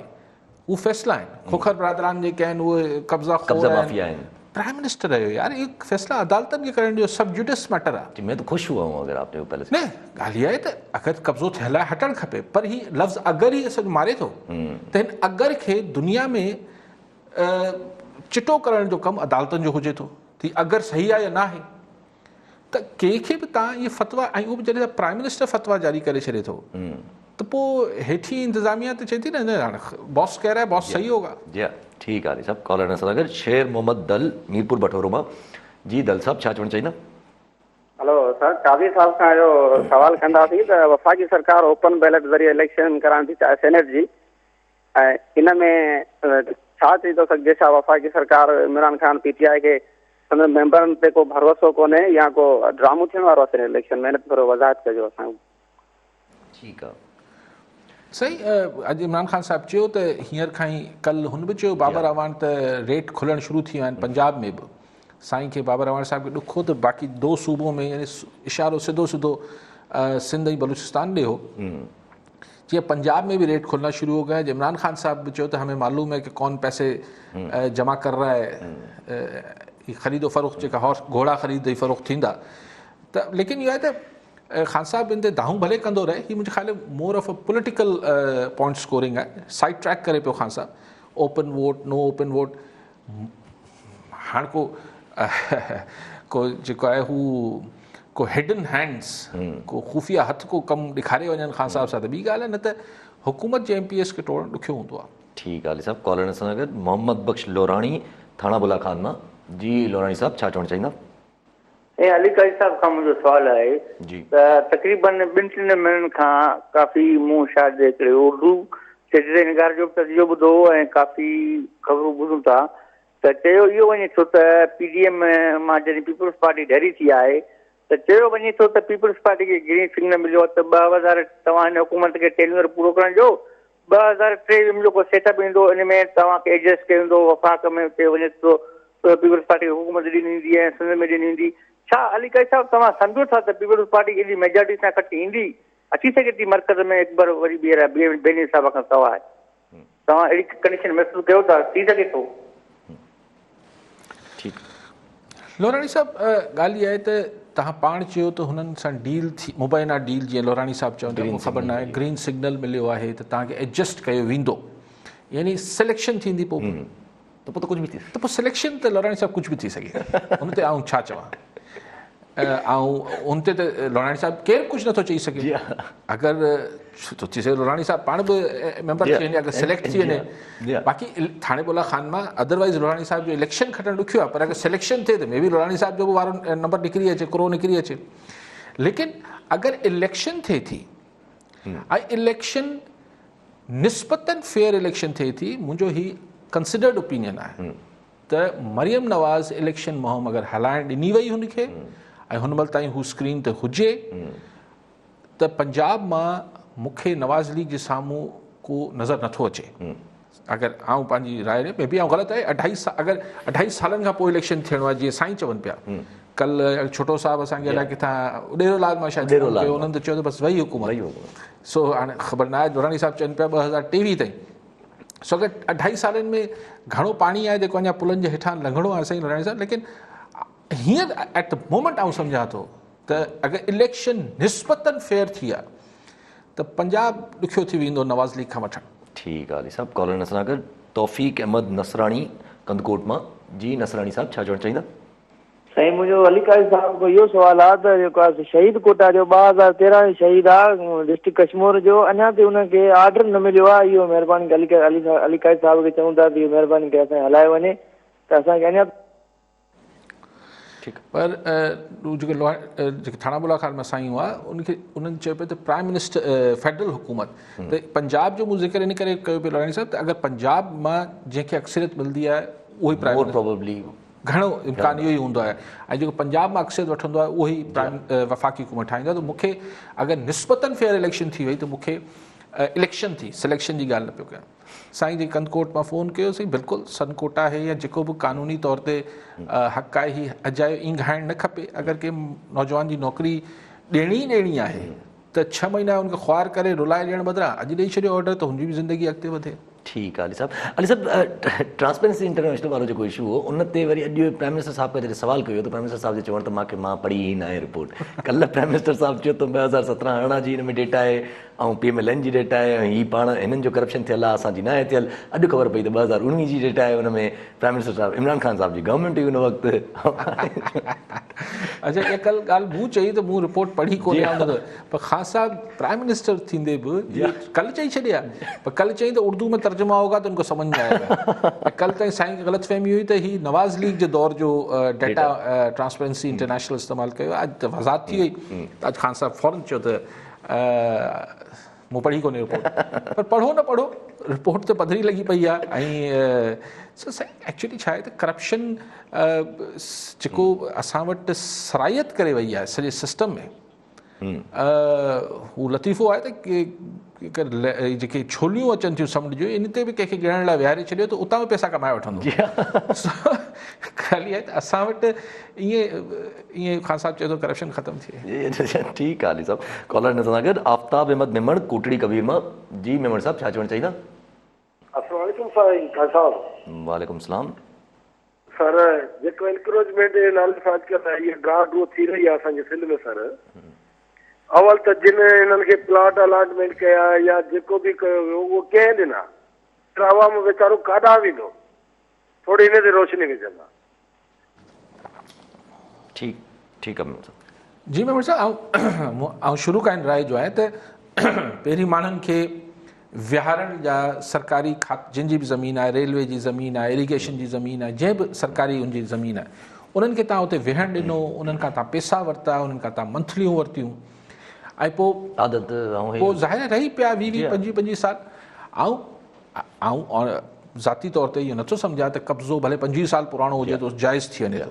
उहे फ़ैसिला आहिनि, खोखर बरादरान जेके आहिनि उहे कब्ज़ा माफ़िया आहिनि। प्राइम मिनिस्टर आहियो यार, इहे फ़ैसिला अदालतनि खे करण जो सब जुडिस मैटर आहे। मैं तो खुश हुआ हूँ अगर आपने पहले न ॻाल्हि इहा आहे त अगरि कब्ज़ो थियल आहे हटणु खपे, पर ही लफ़्ज़ अगरि ई असांजो मारे थो त हिन अगरि खे दुनिया में चिटो करण जो कमु अदालतनि जो हुजे थो त अगरि सही आहे या न आहे। त कंहिंखे बि तव्हां इहे फतवा, ऐं उहो बि जॾहिं प्राइम मिनिस्टर फतवा जारी करे छॾे थो त पोइ हेठी इंतज़ामिया त चए थी न हाणे बॉस कह रहा है, बॉस सही होगा। जी ठीकु आहे साहब। कॉलर सां अगरि शेर मोहम्मद दल मीरपुर बठोरो मां। जी दल साहब छा चवणु चाहींदा? हेलो सर, काज़ी साहब खां जो सवाल कंदासीं त वफ़ाक़ी सरकार ओपन बैलेट ज़रिए इलेक्शन कराइण थी चाहे सेनेट जी, ऐं इन में छा चई थो सघिजे? छा वफ़ाक़ी सरकार इमरान खान PTI खे संदसि मेंबरनि ते को भरोसो कोन्हे या को ड्रामो थियण वारो आहे इलेक्शन में? थोरो वज़ाहत कजो असां। ठीकु आहे सही। अॼु इमरान खान साहब चयो त हींअर खां ई, कल्ह हुन बि चयो बाबर अवान त रेट खुलणु शुरू थी विया आहिनि पंजाब में बि। साईं खे बाबर अवान साहब खे ॾुखो त बाक़ी 2 सूबों में यानी इशारो सिधो सिंध ऐं बलूचिस्तान ॾे हो। जीअं पंजाब में भी रेट खुलना शुरू हो गया। इमरान खान साहब भी चयो तो हमें मालूम है कि कौन पैसे जमा कर रहा है, ख़रीदो फ़रोख्त जेका हॉर्स घोड़ा ख़रीद फ़रोख्त थींदा। त लेकिन इहो आहे त खान साहब इन ते दाहूं भले कंदो रहे, ही मुंहिंजे ख़्याल में more of a political point scoring आहे। साइड ट्रैक करे पियो खान साहब, open won't know open vote. हाणे को जेको आहे हू को हिडन हैंड्स, को खुफिया हथ को कमु ॾेखारे वञनि खान साहब सां, त ॿी ॻाल्हि आहे, न त हुकूमत जे MPS खे टोड़णु ॾुखियो हूंदो आहे। ठीकु आहे साहब। कॉलर सां गॾु मोहम्मद बख्श लोराणी थाणा बुला खान मां। जी लोराणी साहब छा चवणु चाहींदा? ऐं अली काज़ी साहब खां मुंहिंजो सुवालु आहे त तक़रीबन 2-3 महीननि खां काफ़ी मूं शायदि हिकिड़े उर्दू सिलसिले निगार जो तजियो ॿुधो ऐं काफ़ी ख़बरूं ॿुधूं था त चयो इहो वञे थो त PDM मां जॾहिं पीपल्स पार्टी ढरी थी आहे त चयो वञे थो त पीपल्स पार्टी खे ग्रीन सिग्नल मिलियो त 2000 तव्हां हिन हुकूमत खे टेन्यूअर पूरो करण जो, 2023 में जेको सेटअप ईंदो इन में तव्हांखे एडजस्ट कयो वेंदो। वफ़ाक़ में उते वञे थो पीपल्स पार्टी खे हुकूमत ॾिनी वेंदी ऐं सिंध में ॾिनी वेंदी। छा अली काई साहब तव्हां सम्झो था त पीपल्स पार्टी एॾी मेजॉरिटी सां खटी ईंदी, अची सघे थी मर्कज़ में हिकु बार वरी ॿिए हिसाब खां सवाइ तव्हां अहिड़ी कंडीशन महसूसु कयो था, थी सघे थो? लोराणी साहब, ॻाल्हि इहा आहे त तव्हां पाण चयो त हुननि सां डील थी, मुबैना डील, जीअं लोराणी साहब चवनि था, मूंखे ख़बर न आहे, ग्रीन सिग्नल मिलियो आहे त तव्हांखे एडजस्ट कयो वेंदो, यानी सिलेक्शन थींदी पोइ त पोइ त कुझु बि थी, त पोइ सिलेक्शन त लोराणी साहब कुझु बि थी सघे, हुन ते आऊं छा चवां। ऐं हुन ते त लोराणी साहब केरु कुझु नथो चई सघे। अगरि थो थी सघे लोराणी साहब पाण बि मेंबर थी वञे, अगरि सिलेक्ट थी वञे, बाक़ी थाणे बोला खान मां अदरवाइज़ लोराणी साहब जो इलेक्शन खटणु ॾुखियो आहे, पर अगरि सिलेक्शन थिए त मे बि लोराणी साहब जो बि वारो नंबर निकिरी अचे, क्रो निकिरी अचे। लेकिन अगरि इलेक्शन थिए थी ऐं इलेक्शन निस्बतन फेयर इलेक्शन थिए थी, मुंहिंजो ही कंसिडर्ड ओपिनियन आहे त मरियम नवाज़ इलेक्शन मुहिम अगरि हलाइण ॾिनी वई हुनखे ऐं हुन महिल ताईं हू स्क्रीन ते हुजे त पंजाब मां मूंखे नवाज़ लीग जे साम्हूं को नज़र नथो अचे। अगरि आऊं पंहिंजी राय में बि आऊं ग़लति आहे, अगरि 2.5 सालनि खां पोइ इलेक्शन थियणो आहे, जीअं साईं चवनि पिया, कल्ह छोटो साहिबु असांखे अलाए किथां उॾेरोलाल मां शायदि उन्हनि त चयो त बसि वही हुकूमत। सो हाणे ख़बर न आहे, दुरानी साहिबु चवनि पिया 2023 ताईं। सो अगरि 2.5 सालनि में घणो पाणी आहे जेको अञा पुलनि जे हेठां लंघणो आहे साईं दुरानी साहिबु, लेकिन हींअर एट द मोमेंट आऊं सम्झां थो त अगरि इलेक्शन निस्बतन फेयर थी आहे त पंजाब ॾुखियो थी वेंदो नवाज़ लीग खां वठणु। ठीकु आहे अली साहब, कॉलर सां गॾु तौफ़ीक़ अहमद नसराणी कंदकोट मां। जी नसराणी साहब, छा चवणु चाहींदा? साईं, मुंहिंजो अली काज़ी साहब को इहो सुवालु आहे त जेको आहे शहीद कोटा जो 2013 शहीद आहे डिस्ट्रिक्ट कश्मीर जो, अञा ताईं हुनखे ऑर्डर न मिलियो आहे। इहो महिरबानी अली काज़ी साहब खे चऊं था त इहो महिरबानी करे असांखे हलाए वञे त असांखे अञा। पर जेके थाणा मुलाक़ात में साईं हुआ उन्हनि चयो पियो त प्राइम मिनिस्टर फेडरल हुकूमत त पंजाब जो मूं ज़िक्र इन करे कयो पियो लोराणी साहब त अगरि पंजाब मां जंहिंखे अक्सरियत मिलंदी आहे उहो ई प्राइम प्रोबेबली घणो इम्कान इहो ई हूंदो आहे, ऐं जेको पंजाब मां अक्सरियत वठंदो आहे उहो ई प्राइम वफ़ाक़ी हुकूमत ठाहींदो आहे। त मूंखे अगरि निस्बतन फेयर इलेक्शन थी वई त मूंखे इलेक्शन थी, सिलेक्शन जी ॻाल्हि न पियो कयां। साईं जी कंदकोट मां फ़ोन कयो, साईं बिल्कुलु सनकोट आहे या जेको बि क़ानूनी तौर ते हक़ आहे, ही अजायो ईं घाइणु न खपे। अगरि कंहिं नौजवान जी नौकिरी ॾियणी आहे त 6 महीना हुनखे ख्वार करे रुलाए ॾियणु बदिरां अॼु ॾेई छॾियो ऑर्डर त हुनजी बि ज़िंदगी अॻिते वधे। ठीकु आहे अली साहब, ट्रांसपेरेंसी इंटरनेशनल वारो जेको इशू हो उन ते वरी अॼु प्राइम मिनिस्टर साहब खां जॾहिं सवाल कयो त प्राइम मिनिस्टर साहब जे चवण त मां पढ़ी ई न आहे रिपोर्ट। कल्ह प्राइम मिनिस्टर साहब चयो त 2017-18 जी हिन में डेटा आहे ऐं PMLN जी डेटा आहे, ऐं हीअ पाण हिननि जो करप्शन थियल आहे, असांजी न आहे थियल। अॼु ख़बर पई त 2019 जी डेटा आहे, हुन में प्राइम मिनिस्टर साहब इमरान ख़ान साहब जी गवर्नमेंट हुई हुन वक़्तु। अच्छा, इहा कल्ह ॻाल्हि मूं चई त मूं रिपोर्ट पढ़ी कोन्हे, पर ख़ान साहब प्राइम मिनिस्टर थींदे बि कल्ह चई छॾिया, पर कल्ह चई त उर्दू में तर्जुमा होगा तो उनको समझ में आएगा। कल ताईं साईं खे ग़लतफ़हमी हुई त ही नवाज़ लीग जे दौर जो डेटा ट्रांसपेरेंसी इंटरनेशनल इस्तेमालु कयो, अॼु त वज़ाहत थी वई। अॼु ख़ान साहब फ़ौरन चयो त मूं पढ़ी कोन्हे रिपोर्ट, पर पढ़ो न पढ़ो रिपोर्ट त पधरी लॻी पई आहे। ऐं एक्चुअली छा आहे त करप्शन जेको असां वटि सरायत करे वई आहे सॼे सिस्टम में, हू लतीफ़ो आहे त जेके छोलियूं अचनि थियूं समुंड जूं, इन ते बि कंहिंखे ॻणण लाइ विहारे छॾियो त उतां बि पैसा कमाए वठंदो। ख़ाली आहे त असां वटि ईअं ख़ान साहब चए थो करप्शन ख़तमु थिए। ठीकु आहे अली साहब, कॉलर हिन सां गॾु आफ्ताब अहमद मेमण कोटड़ी कबीर मां। जी मेमण साहब, छा चवणु चाहींदा? अस्सलाम वालेकुम साईं खान साहब। वालेकुम सलाम सर, जेको एनक्रोचमेंट जे नाले सां अॼुकल्ह इहा गाड उहो थी रही आहे असांजे सिंध में सर, अवल त जिन हिननि खे प्लॉट अलॉटमेंट कया या जेको बि कयो वियो उहो कंहिं ॾिना, आवाम वीचारो काॾा वेंदो, थोरी हिन ते रोशनी विझंदा। ठीकु आहे जी मेमण साहब, ऐं शुरू खां राय जो आहे त पहिरीं माण्हुनि खे विहारण जा सरकारी जिन जी बि ज़मीन आहे, रेलवे जी ज़मीन आहे, इरीगेशन जी ज़मीन आहे, जंहिं बि सरकारी उनजी ज़मीन आहे, उन्हनि खे तव्हां उते विहण ॾिनो, उन्हनि खां तव्हां पैसा वरिता, उन्हनि खां तव्हां मंथलियूं वरितियूं, ऐं पोइ ज़ाहिर रही पिया 20-25 साल। ऐं ज़ाती तौर ते इहो नथो सम्झा त कब्ज़ो भले 25 साल पुराणो हुजे त जाइज़ थी वञे,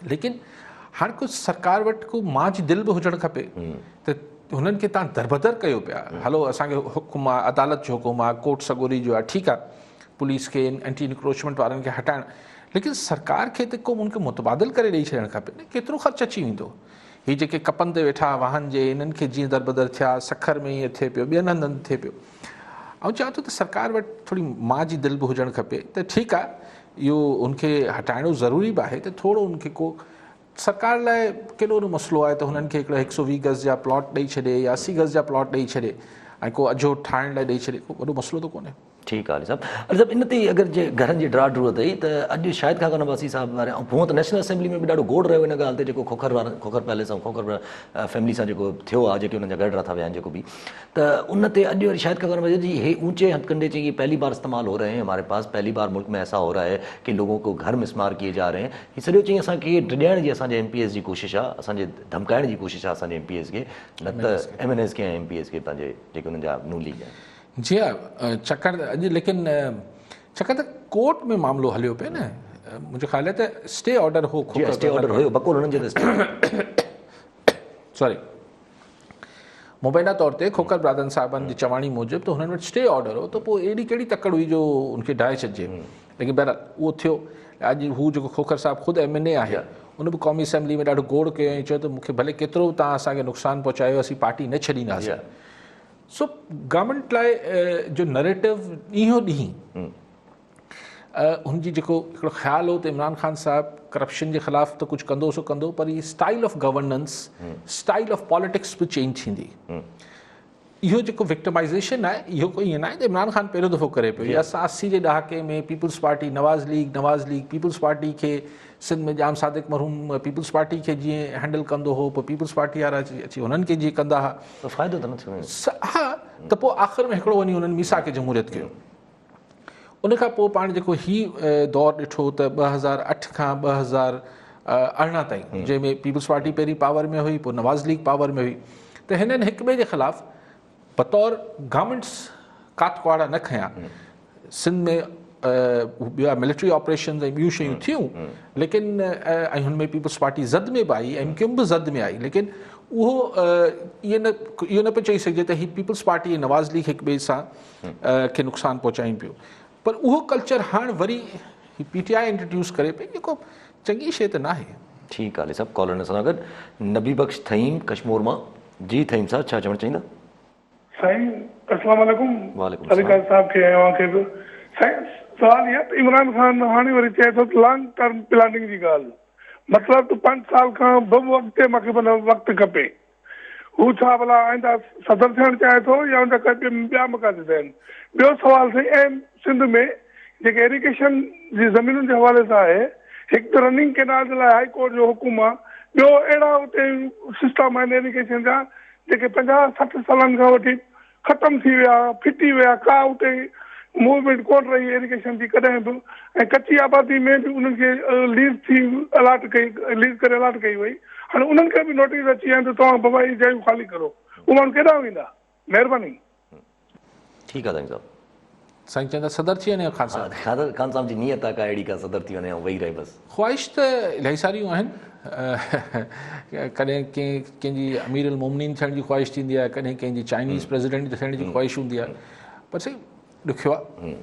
लेकिन हाणे कुझु सरकार वटि को मां जी दिलि बि हुजणु खपे त हुननि खे तव्हां दरबदर कयो पिया। हलो, असांखे हुकुम आहे, अदालत जो हुकुम आहे, कोर्ट सगोरी जो आहे, ठीकु आहे, पुलिस खे एंटी इनक्रोचमेंट वारनि खे हटाइणु, लेकिन सरकार खे त को उनखे मुतबादिल करे ॾेई छॾणु खपे न, केतिरो ख़र्चु अची वेंदो। ही जेके कपनि ते वेठा वाहन जे इन्हनि खे जीअं दरबदर थिया, सखर में ईअं थिए पियो, ॿियनि हंधनि थिए पियो। ऐं चवां थो त सरकार वटि थोरी मां जी दिलि बि हुजणु खपे त ठीकु आहे इहो उनखे हटाइणो ज़रूरी बि आहे, त थोरो उनखे को सरकार लाइ केॾो न मसइलो आहे त हुननि खे हिकिड़ा 120 गज़ जा प्लॉट ॾेई छॾे या 80 गज़ जा प्लॉट ॾेई छॾे ऐं को अझो ठाहिण लाइ ॾेई छॾे, को वॾो मसइलो त कोन्हे। ठीकु आहे अली साहब इन ते अगरि जे घरनि जी ड्रा ड्रू अथई त अॼु शाहिद खान अब्बासी साहब वारे ऐं हूअं त नेशनल असेंबली में बि ॾाढो गोड़ रहियो इन ॻाल्हि ते, जेको खोखर पैलेस ऐं खोखर फैमिली सां जेको थियो आहे, जेके हुननि जा गॾु था विया आहिनि जेको बि, त उन ते अॼु वरी शाहिद खान अब्बासी जी हे ऊंचे हथकंडे चाहिए पहली बार इस्तेमाल हो रहे हैं हमारे पास, पहली बार मुल्क में ऐसा हो रहा है कि लोगों को घर मिसमार किए जा रहे हैं। ही सॼो चई असांखे डिॼाइण जी असांजे MPS जी कोशिशि आहे, असांजे धमकाइण जी कोशिशि आहे असांजे MPS खे, न त MNS खे ऐं MPS खे पंहिंजे जेके हुननि जा नून लीग आहिनि। जी हा, छाकाणि अॼु लेकिन छाकाणि त कोर्ट में मामिलो हलियो पियो न, मुंहिंजो ख़्यालु आहे त स्टे ऑर्डर हो, स्टे ऑर्डर हुयो बकुल हुननि जे सॉरी मुबैना तौर ते खोखर ब्रादरनि साहिबनि जी चवाणी मूजिबि त हुननि वटि स्टे ऑर्डर हो, त पोइ एॾी कहिड़ी तकड़ हुई जो उनखे ढाहे छॾिजे। लेकिन बहरहाल उहो थियो। अॼु हू जेको खोखर साहिबु ख़ुदि MNA आहे, उन बि क़ौमी असेंबली में ॾाढो गोड़ कयो ऐं चयो त मूंखे भले केतिरो तव्हां असांखे नुक़सानु पहुचायो, असीं पार्टी न छॾींदासीं। सो गवर्नमेंट लाइ जो नरेटिव ॾींहों ॾींहुं हुनजी जेको हिकिड़ो ख़्यालु हो त इमरान ख़ान साहिबु करप्शन जे ख़िलाफ़ त कुझु कंदो सो कंदो, पर हीअ style of governance, style of politics बि चेंज थींदी। इहो जेको विक्टिमाइज़ेशन आहे इहो कोई ईअं न आहे त इमरान ख़ान पहिरियों दफ़ो करे पियो, या 80 जे ॾहाके में पीपल्स पार्टी नवाज़ लीग पीपल्स पार्टी खे सिंध में जाम सादिक मरहूम पीपल्स पार्टी खे जीअं हैंडल कंदो हो, पोइ पीपल्स पार्टी वारा अची हुननि खे जीअं कंदा हुआ त फ़ाइदो त न थियो। हा, त पोइ आख़िर में हिकिड़ो वञी हुननि मीसा खे जमहूरियत कयो। उनखां पोइ पाण जेको ही दौर ॾिठो त 2008 खां 2018 ताईं, जंहिंमें पीपल्स पार्टी पहिरीं पावर में हुई, पोइ नवाज़ लीग पावर में हुई, त हिननि हिक ॿिए जे ख़िलाफ़ बतौर गवर्नमेंट्स कातकुआड़ा न खयां। सिंध में ॿिया मिलिट्री ऑपरेशन ऐं ॿियूं शयूं थियूं, लेकिन ऐं हुन में पीपल्स पार्टी ज़द में बि आई, MQM बि ज़द में आई, लेकिन उहो इहो न पियो चई सघिजे त हीअ पीपल्स पार्टी ऐं नवाज़ लीग हिक ॿिए सां खे नुक़सानु पहुचाइनि पियो। पर उहो कल्चर हाणे वरी PTI इंट्रोड्यूस करे पई, जेको चङी शइ त न आहे। ठीकु आहे सभु कॉलर सां गॾु नबी बख्श थईम कश्मीर मां। जी थईम साहब छा चवणु चाहींदा? साईं अस्सलाम वालेकुम। वालेकुम अली ख़ान साहब खे ऐं खे बि साईं सवाल इहा त इमरान ख़ान हाणे वरी चए थो लॉन्ग टर्म प्लानिंग जी ॻाल्हि, मतिलबु 5 साल खां बि वक़्तु मूंखे माना वक़्तु खपे। हू छा भला आईंदा सदर थियणु चाहे थो या हुनजा ॿिया मक़ासिद आहिनि? ॿियो सवाल साईं, ऐं सिंध में जेके इरिगेशन जी ज़मीनुनि जे हवाले सां आहे, हिकु त रनिंग केनाल जे लाइ हाई कोर्ट जो हुकुम आहे, ॿियो अहिड़ा उते सिस्टम आहिनि इरिगेशन जा जेके 50-60 सालनि खां वठी ख़तमु थी विया, फिटी विया, का उते मूवमेंट कोन रही इरिगेशन जी कॾहिं बि। ऐं कची आबादी में बि उन्हनि खे लीज करे अलाट कई वई। हाणे उन्हनि खे बि नोटिस अची विया आहिनि त तव्हां बाबा जी जॻहियूं ख़ाली करो। उहे माण्हू केॾां वेंदा? महिरबानी। ठीकु आहे साईं साहब। साईं चवंदा सदर थी वञे ख़ान साहब। ख़ान साहब जी नियत आहे का अहिड़ी का सदर थी वञे ऐं वेही रहे बसि। ख़्वाहिश त इलाही सारियूं आहिनि। कॾहिं कंहिंजी अमीर उल मोमिनीन थियण जी ख़्वाहिश थींदी आहे, कॾहिं कंहिंजी चाइनीज़ प्रेसिडेंट थियण जी ख़्वाहिश हूंदी आहे, पर साईं ॾुखियो आहे।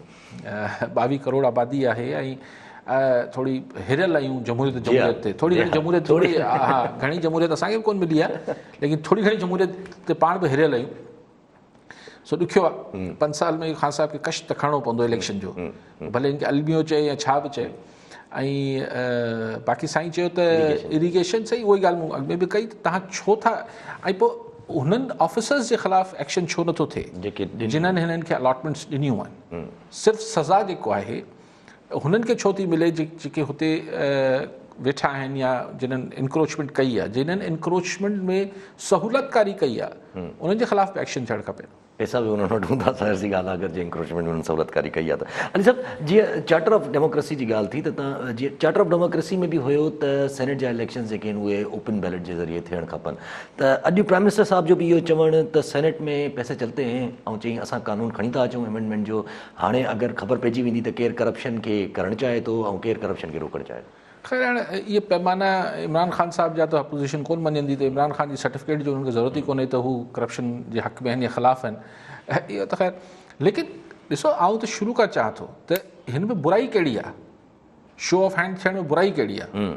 22 करोड़ आबादी आहे ऐं थोरी हिरियल आहियूं जमहूरियत ते। थोरी घणी जमहूरियत, हा घणी जमहूरियत असांखे बि कोन मिली आहे, लेकिन थोरी घणी जमहूरियत ते पाण बि हिरियल आहियूं। सो ॾुखियो आहे। 5 साल में ख़ान साहब खे कष्ट त खणणो पवंदो इलेक्शन जो, भले हिनखे अलमियो चए या छा बि चए। ऐं बाक़ी साईं चयो त इरिगेशन सही, उहा ॻाल्हि मूं अॻु में बि कई त तव्हां छो था, ऐं पोइ हुननि ऑफिसर्स जे ख़िलाफ़ एक्शन छो नथो थिए जिन्हनि हिननि खे अलॉटमेंट्स ॾिनियूं आहिनि? सिर्फ़ु सज़ा जेको आहे हुननि खे छो थी मिले जेके हुते वेठा आहिनि या जिन्हनि इंक्रोचमेंट कई आहे, जिन्हनि इंक्रोचमेंट में सहूलियतकारी कई आहे, उन्हनि जे ख़िलाफ़ एक्शन थियणु खपे। पैसा बि उन्हनि वटि हूंदा, ज़ाहिर सी ॻाल्हि आहे अगरि जे इंक्रोचमेंट में सहूलियतकारी कई आहे त। अली साहब जीअं चार्टर ऑफ डेमोक्रेसी जी ॻाल्हि थी त तव्हां जीअं चार्टर ऑफ डेमोक्रेसी में बि हुयो त सेनेट जा इलेक्शन जेके आहिनि उहे ओपन बैलेट जे ज़रिए थियणु खपनि, त अॼु प्राइम मिनिस्टर साहब जो बि इहो चवणु त सेनेट में पैसे चलते हैं ऐं चई असां कानून खणी था अचूं अमेंडमेंट जो, हाणे अगरि ख़बर पइजी वेंदी त केरु करप्शन खे करणु चाहे थो ऐं केरु करप्शन खे रोकणु चाहे थो। ख़ैर हाणे इहे पैमाना इमरान ख़ान साहब जा त अपोज़िशन कोन मञंदी, त इमरान ख़ान जी सर्टिफिकेट जो हुनखे ज़रूरत ई कोन्हे त हू करप्शन जे हक़ में आहिनि या ख़िलाफ़ु आहिनि, इहो त ख़ैर। लेकिन ॾिसो, आउं त शुरू खां चाहियां थो त हिन में बुराई कहिड़ी आहे? शो ऑफ हैंड थियण में बुराई कहिड़ी आहे,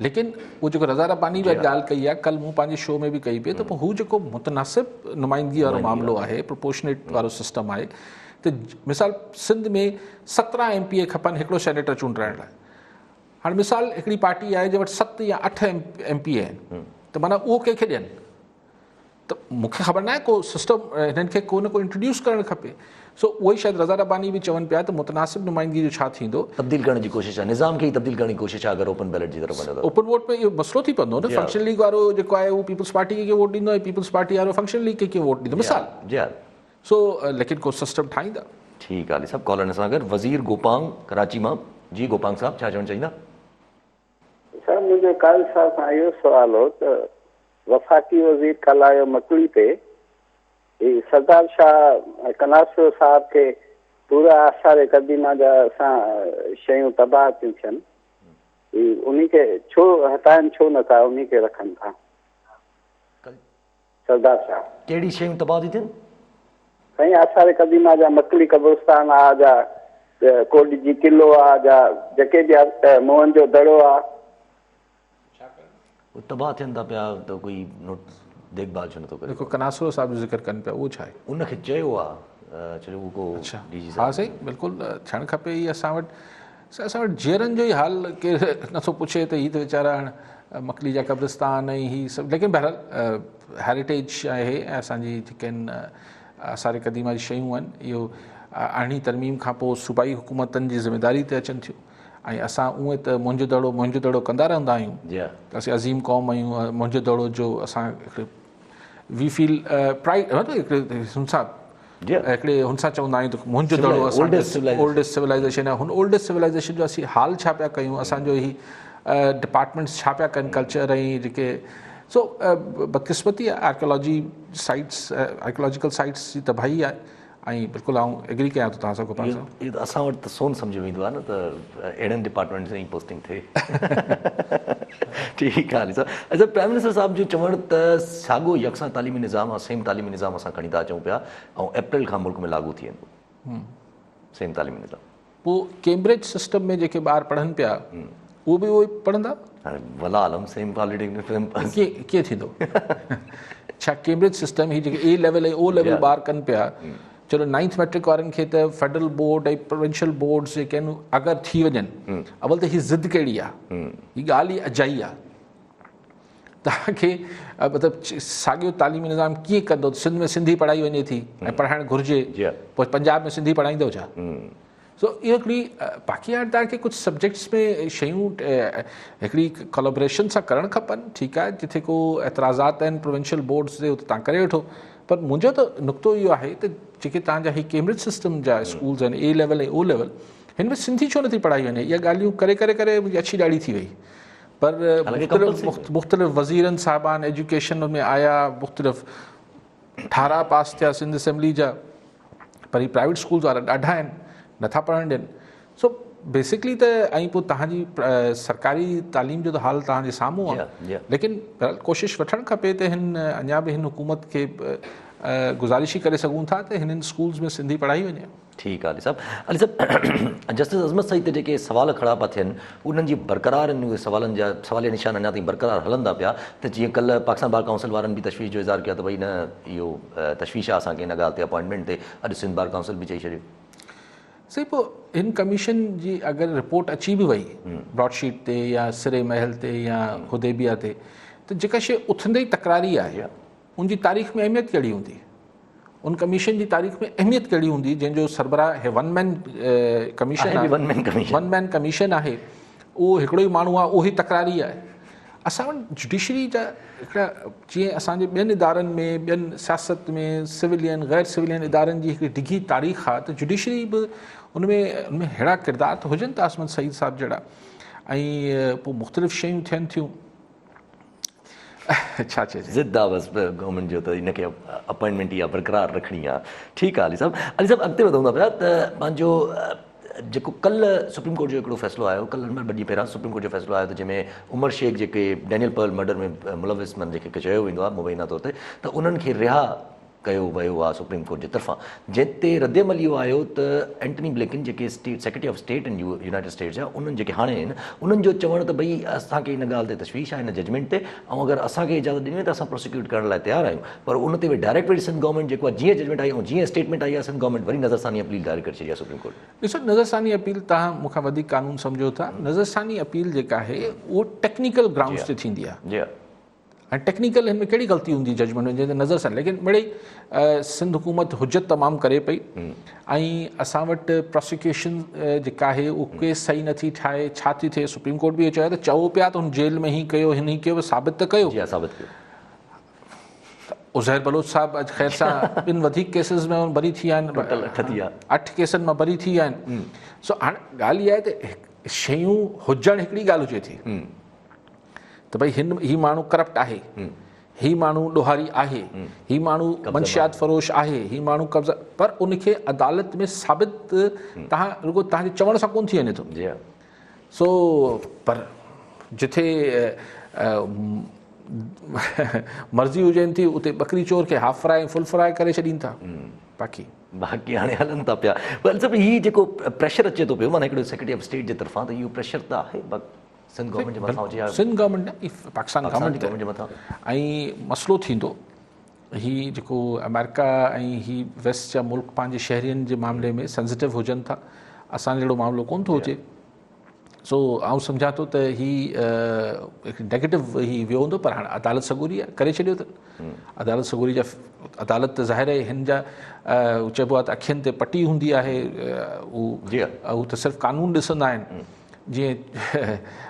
लेकिन वो जेको रज़ा रब्बानी बि ॻाल्हि कई आहे, कल्ह मूं पंहिंजे शो में बि कई पई, त पोइ हू जेको मुतनासिब नुमाइंदगी वारो मामिलो आहे, प्रोपोर्शनेट वारो सिस्टम आहे, त मिसाल सिंध में 17 MPA खपनि हिकिड़ो सेनेटर चूंडण लाइ। हाणे मिसाल हिकिड़ी पार्टी आहे जे वटि 7 या 8 MPA आहिनि, त माना उहो कंहिंखे ॾियनि, त मूंखे ख़बर न आहे को सिस्टम हिननि खे को न को इंट्रोड्यूस करणु खपे। सो उहो ई शायदि रज़ा रब्बानी बि चवनि पिया त मुतनासिब नुमाइंदगी जो छा थींदो, तब्दील करण जी कोशिशि आहे, निज़ाम खे ई तब्दील करण जी कोशिशि आहे अगरि ओपन बैलेट जी तरफ़ वञो त। ओपन वोट में इहो मसइलो थी पवंदो न, फंक्शन लीग वारो जेको आहे उहो पीपल्स पार्टी खे वोट ॾींदो ऐं पीपल्स पार्टी वारो फंक्शन लीग खे वोट ॾींदो मिसाल। सो लेकिन को सिस्टम ठाहींदा। ठीकु आहे साहब, कॉलर सां गॾु वज़ीर गोपांग कराची मां। जी गोपांग साहब, छा चवणु चाहींदा? सर मुझे काल साहब खां इहो सुवाल हो त वफ़ाक़ी वज़ीर कल्ह आयो मकड़ी ते, सरदार शाह कनासो साहब के पूरा आसार क़दीमा जा असां शयूं तबाह थियूं थियनि, उन्ही के छो हटाइनि, छो नथा उन्ही के रखनि था? सरदार शाह कहिड़ी शयूं तबाह थी थियनि? साईं आसार क़दीमा जा मकड़ी कब्रिस्तान आहे, जा कोडी जी किलो आहे, जा जेके बि मोहन जो दड़ो आहे, तबाह थियनि था पिया, त कोई देखभाल छो नथो करे? जेको कनासुरो साहिब जो ज़िक्र कनि पिया उहो छा आहे? उनखे चयो आहे चलो उहो को हा साईं बिल्कुलु थियणु खपे। ई असां वटि जेरनि जो ई हाल केरु नथो पुछे त हीअ त वीचारा हाणे मकड़ी जा कब्रिस्तान ऐं हीअ सभु, लेकिन बहरहाल हेरिटेज आहे ऐं असांजी जेके आहिनि आसार क़दीमा जी शयूं आहिनि, इहो अरिड़हीं तरमीम खां पोइ सूबाई हुकूमतनि जी ज़िमेदारी ते अचनि थियूं, ऐं असां उहे त मुंहिंजो दड़ो कंदा रहंदा आहियूं। असीं अज़ीम क़ौम आहियूं, मुंहिंजो दड़ो जो असां वी फील प्राइड, हिकिड़े हुन सां चवंदा आहियूं त मुंहिंजो दड़ो ओल्डेस्ट सिविलाइज़ेशन आहे। हुन ओल्डेस्ट सिविलाइज़ेशन जो असीं हाल छा पिया कयूं, असांजो ही डिपार्टमेंट्स छा पिया कनि कल्चर ऐं जेके, सो बदकिस्मती आहे आर्कियोलॉजी साइट्स, आर्कियोलॉजिकल साइट्स जी तबाही आहे। ऐं बिल्कुलु आउं एग्री कयां थो तव्हां सां गोपाल साहब। इहो असां वटि त सोन सम्झ में ईंदो आहे न त अहिड़नि डिपार्टमेंट्स जी पोस्टिंग थिए। ठीकु आहे सर। अच्छा, प्राइम मिनिस्टर साहिब जो चवणु त साॻियो यकसां तालीमी निज़ाम आहे, सेम तालीमी निज़ाम असां खणी था अचूं पिया ऐं अप्रैल खां मुल्क में लागू थी वेंदो सेम तालीमी निज़ाम। पोइ कैम्ब्रिज सिस्टम में जेके ॿार पढ़नि पिया उहो बि उहो ई पढ़ंदा? हाणे वला आलम सेम पॉलिटिक्स कीअं थींदो? छा कैम्ब्रिज सिस्टम ही जेके ए लेवल ऐं ओ लेवल ॿार कनि पिया, चलो 9th मैट्रिक वारनि खे त फेडरल बोर्ड ऐं प्रोविंशियल बोर्ड्स जेके आहिनि अगरि थी वञनि, अवल त हीअ ज़िद कहिड़ी आहे, हीअ ॻाल्हि ई अजाई आहे। तव्हांखे मतिलबु साॻियो तालीमी निज़ाम कीअं कंदो? सिंध में सिंधी पढ़ाई वञे थी ऐं पढ़ाइणु घुरिजे, पोइ पंजाब में सिंधी पढ़ाईंदो छा? सो इहो हिकिड़ी बाक़ी हाणे तव्हांखे कुझु सब्जेक्ट्स में शयूं हिकिड़ी कोलैबोरेशन सां करणु खपनि, ठीकु आहे, जिथे को एतिराज़ात आहिनि प्रोविंशियल बोर्ड्स ते उते तव्हां करे वठो, पर मुंहिंजो त नुक़्तो इहो आहे त जेके तव्हांजा ही कैम्ब्रिज सिस्टम जा स्कूल्स आहिनि ए लेवल ऐं ओ लेवल, हिन में सिंधी छो नथी पढ़ाई वञे? इहा ॻाल्हियूं करे करे करे मुंहिंजी अछी ॾाढी थी वई। पर मुख़्तलिफ़ वज़ीरनि साहिबान एजुकेशन में आया, मुख़्तलिफ़ ठारा पास थिया सिंध असेंबली जा, पर ही प्राइवेट स्कूल्स वारा ॾाढा आहिनि, नथा पढ़णु ॾियनि। सो बेसिकली त ऐं पोइ तव्हांजी सरकारी तालीम जो त हाल तव्हांजे साम्हूं आहे, लेकिन कोशिशि वठणु खपे त हिन अञा बि हिन हुकूमत खे गुज़ारिश ई करे सघूं था त हिननि स्कूल्स में सिंधी पढ़ाई वञे। ठीकु आहे अली साहब। जस्टिस अज़मत सईद ते जेके सवाल खड़ा पिया थियनि उन्हनि जी बरक़रार उहे सवालनि जा सवालिया निशान अञा ताईं बरक़रार हलंदा पिया, त जीअं कल्ह पाकिस्तान बार काउंसिल वारनि बि तशवीश जो इज़हार कया त भई न इहो तशवीश आहे असांखे हिन ॻाल्हि ते अपॉइंटमेंट ते, अॼु सिंध बार काउंसिल बि चई छॾियो। सही, पोइ हिन कमीशन जी अगरि रिपोर्ट अची बि वई ब्रॉडशीट ते या सिरे महल ते या हुदैबिया ते, त जेका शइ उथंदे ई तकरारी आहे उनजी तारीख़ में अहमियत कहिड़ी हूंदी? उन कमीशन जी तारीख़ में अहमियत कहिड़ी हूंदी जंहिंजो सरबराह वन मैन कमीशन आहे, उहो हिकिड़ो ई माण्हू आहे, उहो ई तकरारी आहे। असां वटि जुडिशरी जा हिकिड़ा जीअं असांजे ॿियनि इदारनि में, ॿियनि सियासत में, सिविलियन गैर सिविलियन इदारनि जी हिकिड़ी डिघी तारीख़ आहे, त जुडिशरी बि उनमें अहिड़ा किरदार त हुजनि था आसमत सईद साहिब जहिड़ा, ऐं पोइ मुख़्तलिफ़ शयूं थियनि थियूं। छा चइजे, ज़िद आहे बसि गवर्नमेंट जो त इनखे अपॉइंटमेंट इहा बरक़रार रखणी आहे। ठीकु आहे अली साहब। अली साहब, अॻिते वधूं था पिया त पंहिंजो जेको कल्ह सुप्रीम कोर्ट जो हिकिड़ो फ़ैसिलो आयो, कल्ह ॿ ॾींहं पहिरियां सुप्रीम कोर्ट जो फ़ैसिलो आयो त जंहिंमें उमर शेख जेके डैनियल पर्ल मर्डर में मुलविस मन जेके चयो वेंदो आहे मुबैना तौर ते, त उन्हनि खे रिहा कयो वियो आहे सुप्रीम कोर्ट जे तरफ़ां, जंहिंते रद्दमल इहो आयो त एंटनी ब्लिंकन जेके secretary of state in United status जा उन्हनि जेके हाणे आहिनि उन्हनि जो चवणु त भई असांखे इन ॻाल्हि ते तशवीश आहे हिन जजमेंट ते, ऐं अगरि असांखे इजाज़त ॾिनी त असां प्रोसिक्यूट करण लाइ तयारु आहियूं। पर उन ते डायरेक्ट वरी सिंध गवर्नमेंट जेको आहे जीअं जजमेंट आई ऐं जीअं स्टेटमेंट आई आहे सिंध गवर्नमेंट वरी नज़रसानी अपील डायरेक्ट करे छॾी आहे सुप्रीम कोर्ट। ॾिसो नज़रसानी अपील तव्हां मूंखां वधीक कानून सम्झो था। नज़रसानी अपील जेका आहे उहो टेक्निकल ग्राउंड्स ते थींदी आहे। जी ऐं टेक्निकल हिन में कहिड़ी ग़लती हूंदी जजमेंट में जंहिं नज़र सां, लेकिन मिड़ई सिंध हुकूमत हुजत तमामु करे पई ऐं असां वटि प्रोसिक्यूशन जेका आहे उहो केस सही नथी ठाहे, छा थी थिए सुप्रीम कोर्ट बि इहो चयो त चओ पिया त हुन जेल में ही कयो हिन ई कयो, साबित त कयो। साबित कयो। उज़ैर बलोच साहब अॼु ख़ैर सां ॿिनि वधीक केसिस में बरी थी विया आहिनि, 8 केसनि मां बरी थी विया आहिनि। सो हाणे ॻाल्हि इहा आहे त शयूं हुजणु हिकिड़ी ॻाल्हि हुजे थी त भई ही माण्हू करप्ट आहे, ही माण्हू ॾोहारी आहे, ही माण्हू मंशियात फरोश आहे, ही माण्हू कब्ज़ा, पर उनखे अदालत में साबित तव्हां रुगो तव्हांजे चवण सां कोन थी वञे थो। सो पर जिथे मर्ज़ी हुजनि थी उते बकरी चोर खे हाफ फ्राई फुल फ्राई करे छॾीनि था। बाक़ी हाणे हलनि था पिया। पर सभु हीउ जेको प्रेशर अचे थो पियो माना हिकिड़ो सेक्रेटरी ऑफ स्टेट जे तरफ़ां, त इहो प्रेशर त आहे सिंध गवर्नमेंट जे मथां हुजे, सिंध गवर्नमेंट न पाकिस्तान गवर्नमेंट जे मथां। ऐं मसइलो थींदो ही जेको अमेरिका ऐं ही वेस्ट जा मुल्क पंहिंजे शहरियुनि जे मामले में सेंसिटिव हुजनि था, असांजो अहिड़ो मामिलो कोन थो हुजे। सो आउं सम्झां थो त ही नेगेटिव ही वियो हूंदो, पर हाणे अदालत सगोरी आहे करे छॾियो अथनि। अदालत सगोरी जा अदालत त ज़ाहिर आहे हिन जा चइबो आहे त अखियुनि ते पटी हूंदी आहे, उहो त सिर्फ़ु कानून ॾिसंदा आहिनि। जीअं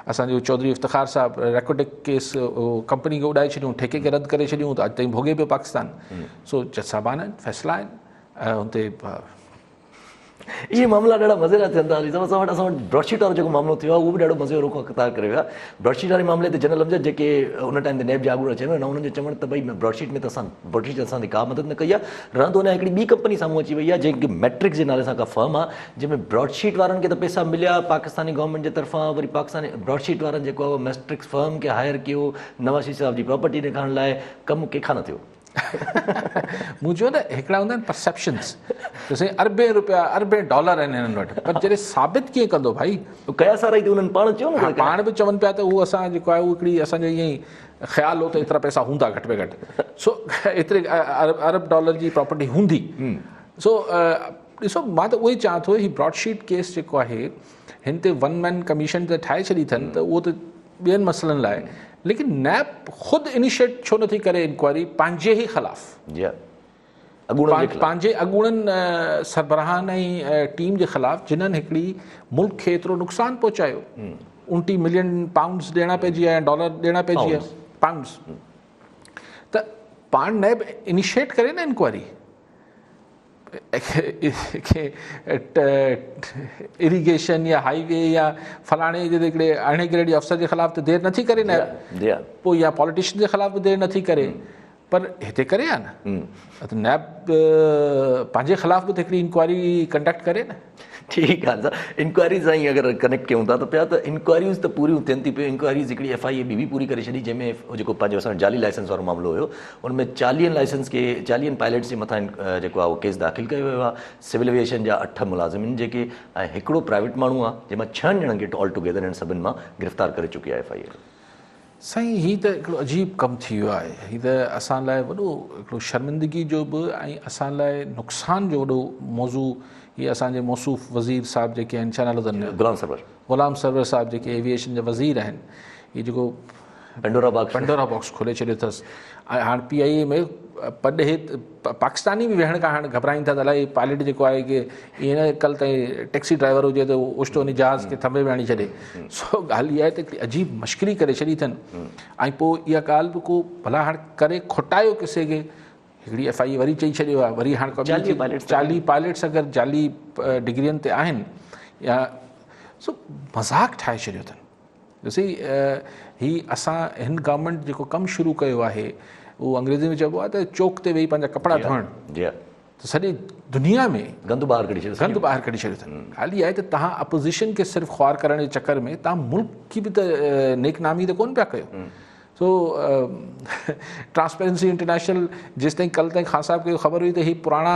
असांजो चौधरी इफ्तिखार साहब रेकोटिक केस कंपनी खे उॾाए छॾियूं, ठेके खे रद्द करे छॾियूं, त अॼु ताईं भोॻे पियो पाकिस्तान। सो जज साहिबान आहिनि, फ़ैसिला आहिनि, हुते इहे मामला ॾाढा मज़ेदार थियनि था। असां वटि ब्रॉडशीट वारो जेको मामिलो थियो आहे उहो बि ॾाढो मज़े रोको कतार करे वियो आहे। ब्रॉडशीट वारे मामले ते जनरल अमजद जेके उन टाइम ते नैब जा अॻूणा चयो न, उन्हनि जो चवणु त भई ब्रॉडशीट में त ब्रॉडशीट असांजी का मदद न कई आहे, रहंदो न हिकिड़ी ॿी कंपनी साम्हूं अची वई आहे जंहिंखे मैट्रिक्स जे नाले सां का फर्म आहे, जंहिंमें ब्रॉडशीट वारनि खे त पैसा मिलिया पाकिस्तानी गवर्नमेंट जे तरफ़ां, वरी पाकिस्तानी ब्रॉडशीट वारनि जेको आहे मैट्रिक्स फर्म खे हायर कयो नवाज़ शरीफ़ साहब जी प्रॉपर्टी ॾेखारण लाइ, कमु कंहिंखां न थियो। मुंहिंजो न हिकिड़ा हूंदा आहिनि परसेप्शन्स, त साईं अरबे रुपया अरबे डॉलर आहिनि हिननि वटि, पर जॾहिं साबित कीअं कंदो भाई, कया सारा ई त उन्हनि पाण चयो न, पाण बि चवनि पिया त उहो असां जेको आहे उहो हिकिड़ी असांजो ईअं ई ख़्यालु हो त एतिरा पैसा हूंदा घटि में घटि। सो एतिरे अरब डॉलर जी प्रॉपर्टी हूंदी। सो ॾिसो मां त उहो ई चवां थो, ही ब्रॉडशीट केस जेको आहे हिन ते वन मैन कमीशन त ठाहे छॾी अथनि, त उहो त ॿियनि मसइलनि लाइ, लेकिन नैब ख़ुदि इनिशिएट छो नथी करे इंक्वायरी पंहिंजे ई ख़िलाफ़, पंहिंजे अॻूणनि सरबराहनि ऐं टीम जे ख़िलाफ़ जिन्हनि हिकिड़ी मुल्क खे एतिरो नुक़सानु पहुचायो, 29 मिलियन पाउंड्स ॾियणा पइजी विया, डॉलर ॾियणा पइजी विया, पाउंड्स, त पाण नैब इनिशिएट करे न इंक्वायरी, इरिगेशन या हाईवे या फलाणे जे हिकिड़े अरिड़हें ग्रेड अफसर जे ख़िलाफ़ त देरि नथी करे नैब, पोइ या पॉलिटिशियन जे ख़िलाफ़ बि देरि नथी करे, पर हिते करे आहे न, त नैब पंहिंजे ख़िलाफ़ बि त हिकिड़ी इंक्वायरी कंडक्ट करे न। ठीकु आहे सर, इंक्वायरीज़ सां ई अगरि कनेक्ट कयूं था त पिया त इंक्वायरीज़ त पूरियूं थियनि थी पियूं। इंक्वायरीज़ हिकिड़ी FIA बि पूरी करे छॾी, जंहिंमें जेको पंहिंजो असांजो जाली लाइसेंस वारो मामिलो हुयो, उनमें 40 लाइसेंस खे 40 पायलट्स जे मथां जेको आहे उहो केस दाख़िल कयो वियो आहे। सिविल एविएशन जा 8 मुलाज़िमिन जेके ऐं हिकिड़ो प्राइवेट माण्हू आहे जंहिंमां 6 ॼणनि खे ऑल टुगेदर हिन सभिनि मां गिरफ़्तार करे चुकी आहे FIA। साईं हीअ त हिकिड़ो अजीब कमु थी वियो आहे, हीअ त असां लाइ वॾो हिकिड़ो शर्मिंदगी जो बि ऐं असां लाइ नुक़सान जो वॾो मौज़ू। हीअ असांजे मौसूफ़ वज़ीर साहिब जेके आहिनि, छा नालो अथनि, ग़ुलाम सरवर साहिब जेके एविएशन जा वज़ीर आहिनि, हीअ जेको पेंडोरा बॉक्स खोले छॾियो अथसि। ऐं हाणे PIA में पॾे पाकिस्तानी बि वेहण खां हाणे घबराइनि था त अलाए पायलट जेको आहे की ईअं कल्ह ताईं टैक्सी ड्राइवर हुजे त ओचितो वञी जहाज़ खे थंभे में आणी छॾे। सो ॻाल्हि इहा आहे त हिकिड़ी अजीब मश्करी करे छॾी अथनि। ऐं पोइ इहा ॻाल्हि बि को भला हाणे करे खुटायो किसे खे, हिकिड़ी FIA वरी चई छॾियो आहे, वरी हाणे 40 पायलट्स अगरि जाली डिग्रियुनि ते आहिनि या सो मज़ाक ठाहे छॾियो अथनि। ॾिसी ही असां हिन गवर्नमेंट जेको कमु शुरू कयो आहे उहो अंग्रेज़ी में चइबो आहे त चौक ते वेही पंहिंजा कपिड़ा धोइणु, त सॼी दुनिया में गंद ॿाहिरि कढी छॾियो अथनि। ॻाल्हि इहा आहे त तव्हां अपोज़िशन खे सिर्फ़ु ख़्वार करण जे चकर में तव्हां मुल्क की बि त नेकनामी त कोन पिया कयो। सो ट्रांसपेरेंसी इंटरनेशनल जेसि ताईं कल ताईं ख़ान साहब खे ख़बर हुई त ही पुराणा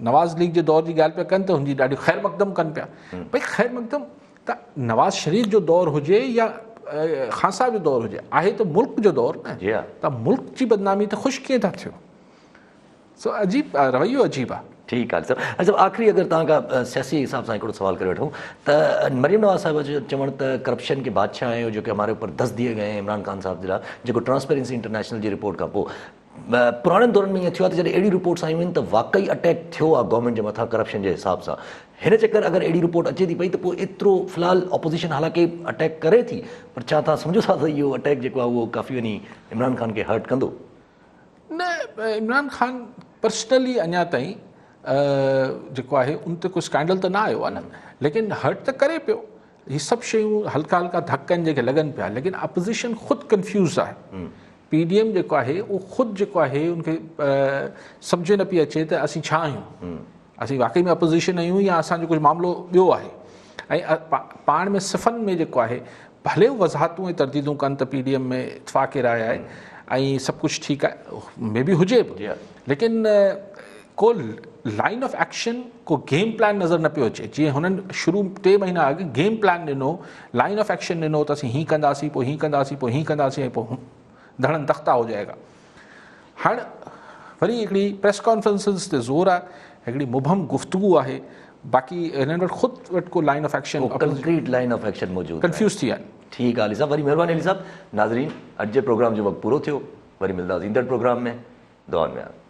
नवाज़ लीग जे दौर जी ॻाल्हि पिया कनि त हुनजी ॾाढी ख़ैर मक़दम कनि पिया। भई ख़ैर मक़दम त नवाज़ शरीफ़ जो दौर हुजे या ख़ान साहब जो दौर हुजे, आहे त मुल्क जो दौर न, त मुल्क जी बदनामी त ख़ुशि कीअं था थियो। सो अजीब रवैयो अजीब आहे। ठीकु आहे सर। अच्छा आख़िरी अगरि तव्हां खां सियासी हिसाब सां हिकिड़ो सवाल करे वठूं त मरियम नवाज़ साहिब जो चवणु त करप्शन के बादशाह आहियो जो कि हमारे ऊपर 10 दिए गए हैं इमरान खान साहब जे लाइ, जेको ट्रांसपेरेंसी इंटरनेशनल जी रिपोर्ट खां पोइ पुराणे दौरनि में ईअं थियो आहे त जॾहिं अहिड़ी रिपोर्ट्स आयूं आहिनि त वाक़ई अटैक थियो आहे गवर्नमेंट जे मथां करप्शन जे हिसाब सां। हिन चकर अगरि अहिड़ी रिपोर्ट अचे थी पई त पोइ एतिरो फ़िलहाल ऑपोज़िशन हालांकि अटैक करे थी, पर छा तव्हां सम्झो था त इहो अटैक जेको आहे उहो काफ़ी वञी इमरान खान खे हर्ट कंदो? न, इमरान खान पर्सनली अञा ताईं जेको आहे उन ते कोई स्कैंडल त न आयो आहे न, लेकिन हर्ट त करे पियो। हीअ सभु शयूं हल्का हल्का धक आहिनि जेके लॻनि पिया, लेकिन अपोज़िशन ख़ुदि कंफ्यूज़ आहे। PDM जेको आहे उहो ख़ुदि जेको आहे उनखे सम्झ न पई अचे त असीं छा आहियूं, असीं वाक़ई में अपोज़िशन आहियूं या असांजो कुझु मामिलो ॿियो आहे। ऐं पाण में सिफ़नि में जेको आहे भले वज़ाहतूं ऐं तरदीदूं कनि त PDM में इतफ़ाक़ राय आहे ऐं सभु कुझु ठीकु आहे, मे बि हुजे बि, लेकिन को लाइन ऑफ एक्शन, को गेम प्लान नज़र न पियो अचे। जीअं हुननि शुरू 3 महीना अॻु गेम प्लान ॾिनो, लाइन ऑफ एक्शन ॾिनो त असीं हीअं कंदासीं, पोइ हीअं कंदासीं, पोइ हीअं कंदासीं ऐं पोइ धड़न तख़्ता हो जाएगा। हाणे वरी हिकिड़ी प्रेस कॉन्फ्रेंसिस ते ज़ोर आहे, हिकिड़ी मुबहम गुफ़्तगू आहे, बाक़ी हिननि वटि ख़ुदि वटि को line of action, concrete line of action मौजूदु, कंफ्यूज़ थी विया आहिनि। ठीकु आहे अली साहब, वरी महिरबानी अली साहब। नाज़रीन, अॼु जे प्रोग्राम जो वक़्तु पूरो थियो, वरी मिलंदासीं ईंदड़ प्रोग्राम में। दुआनि में।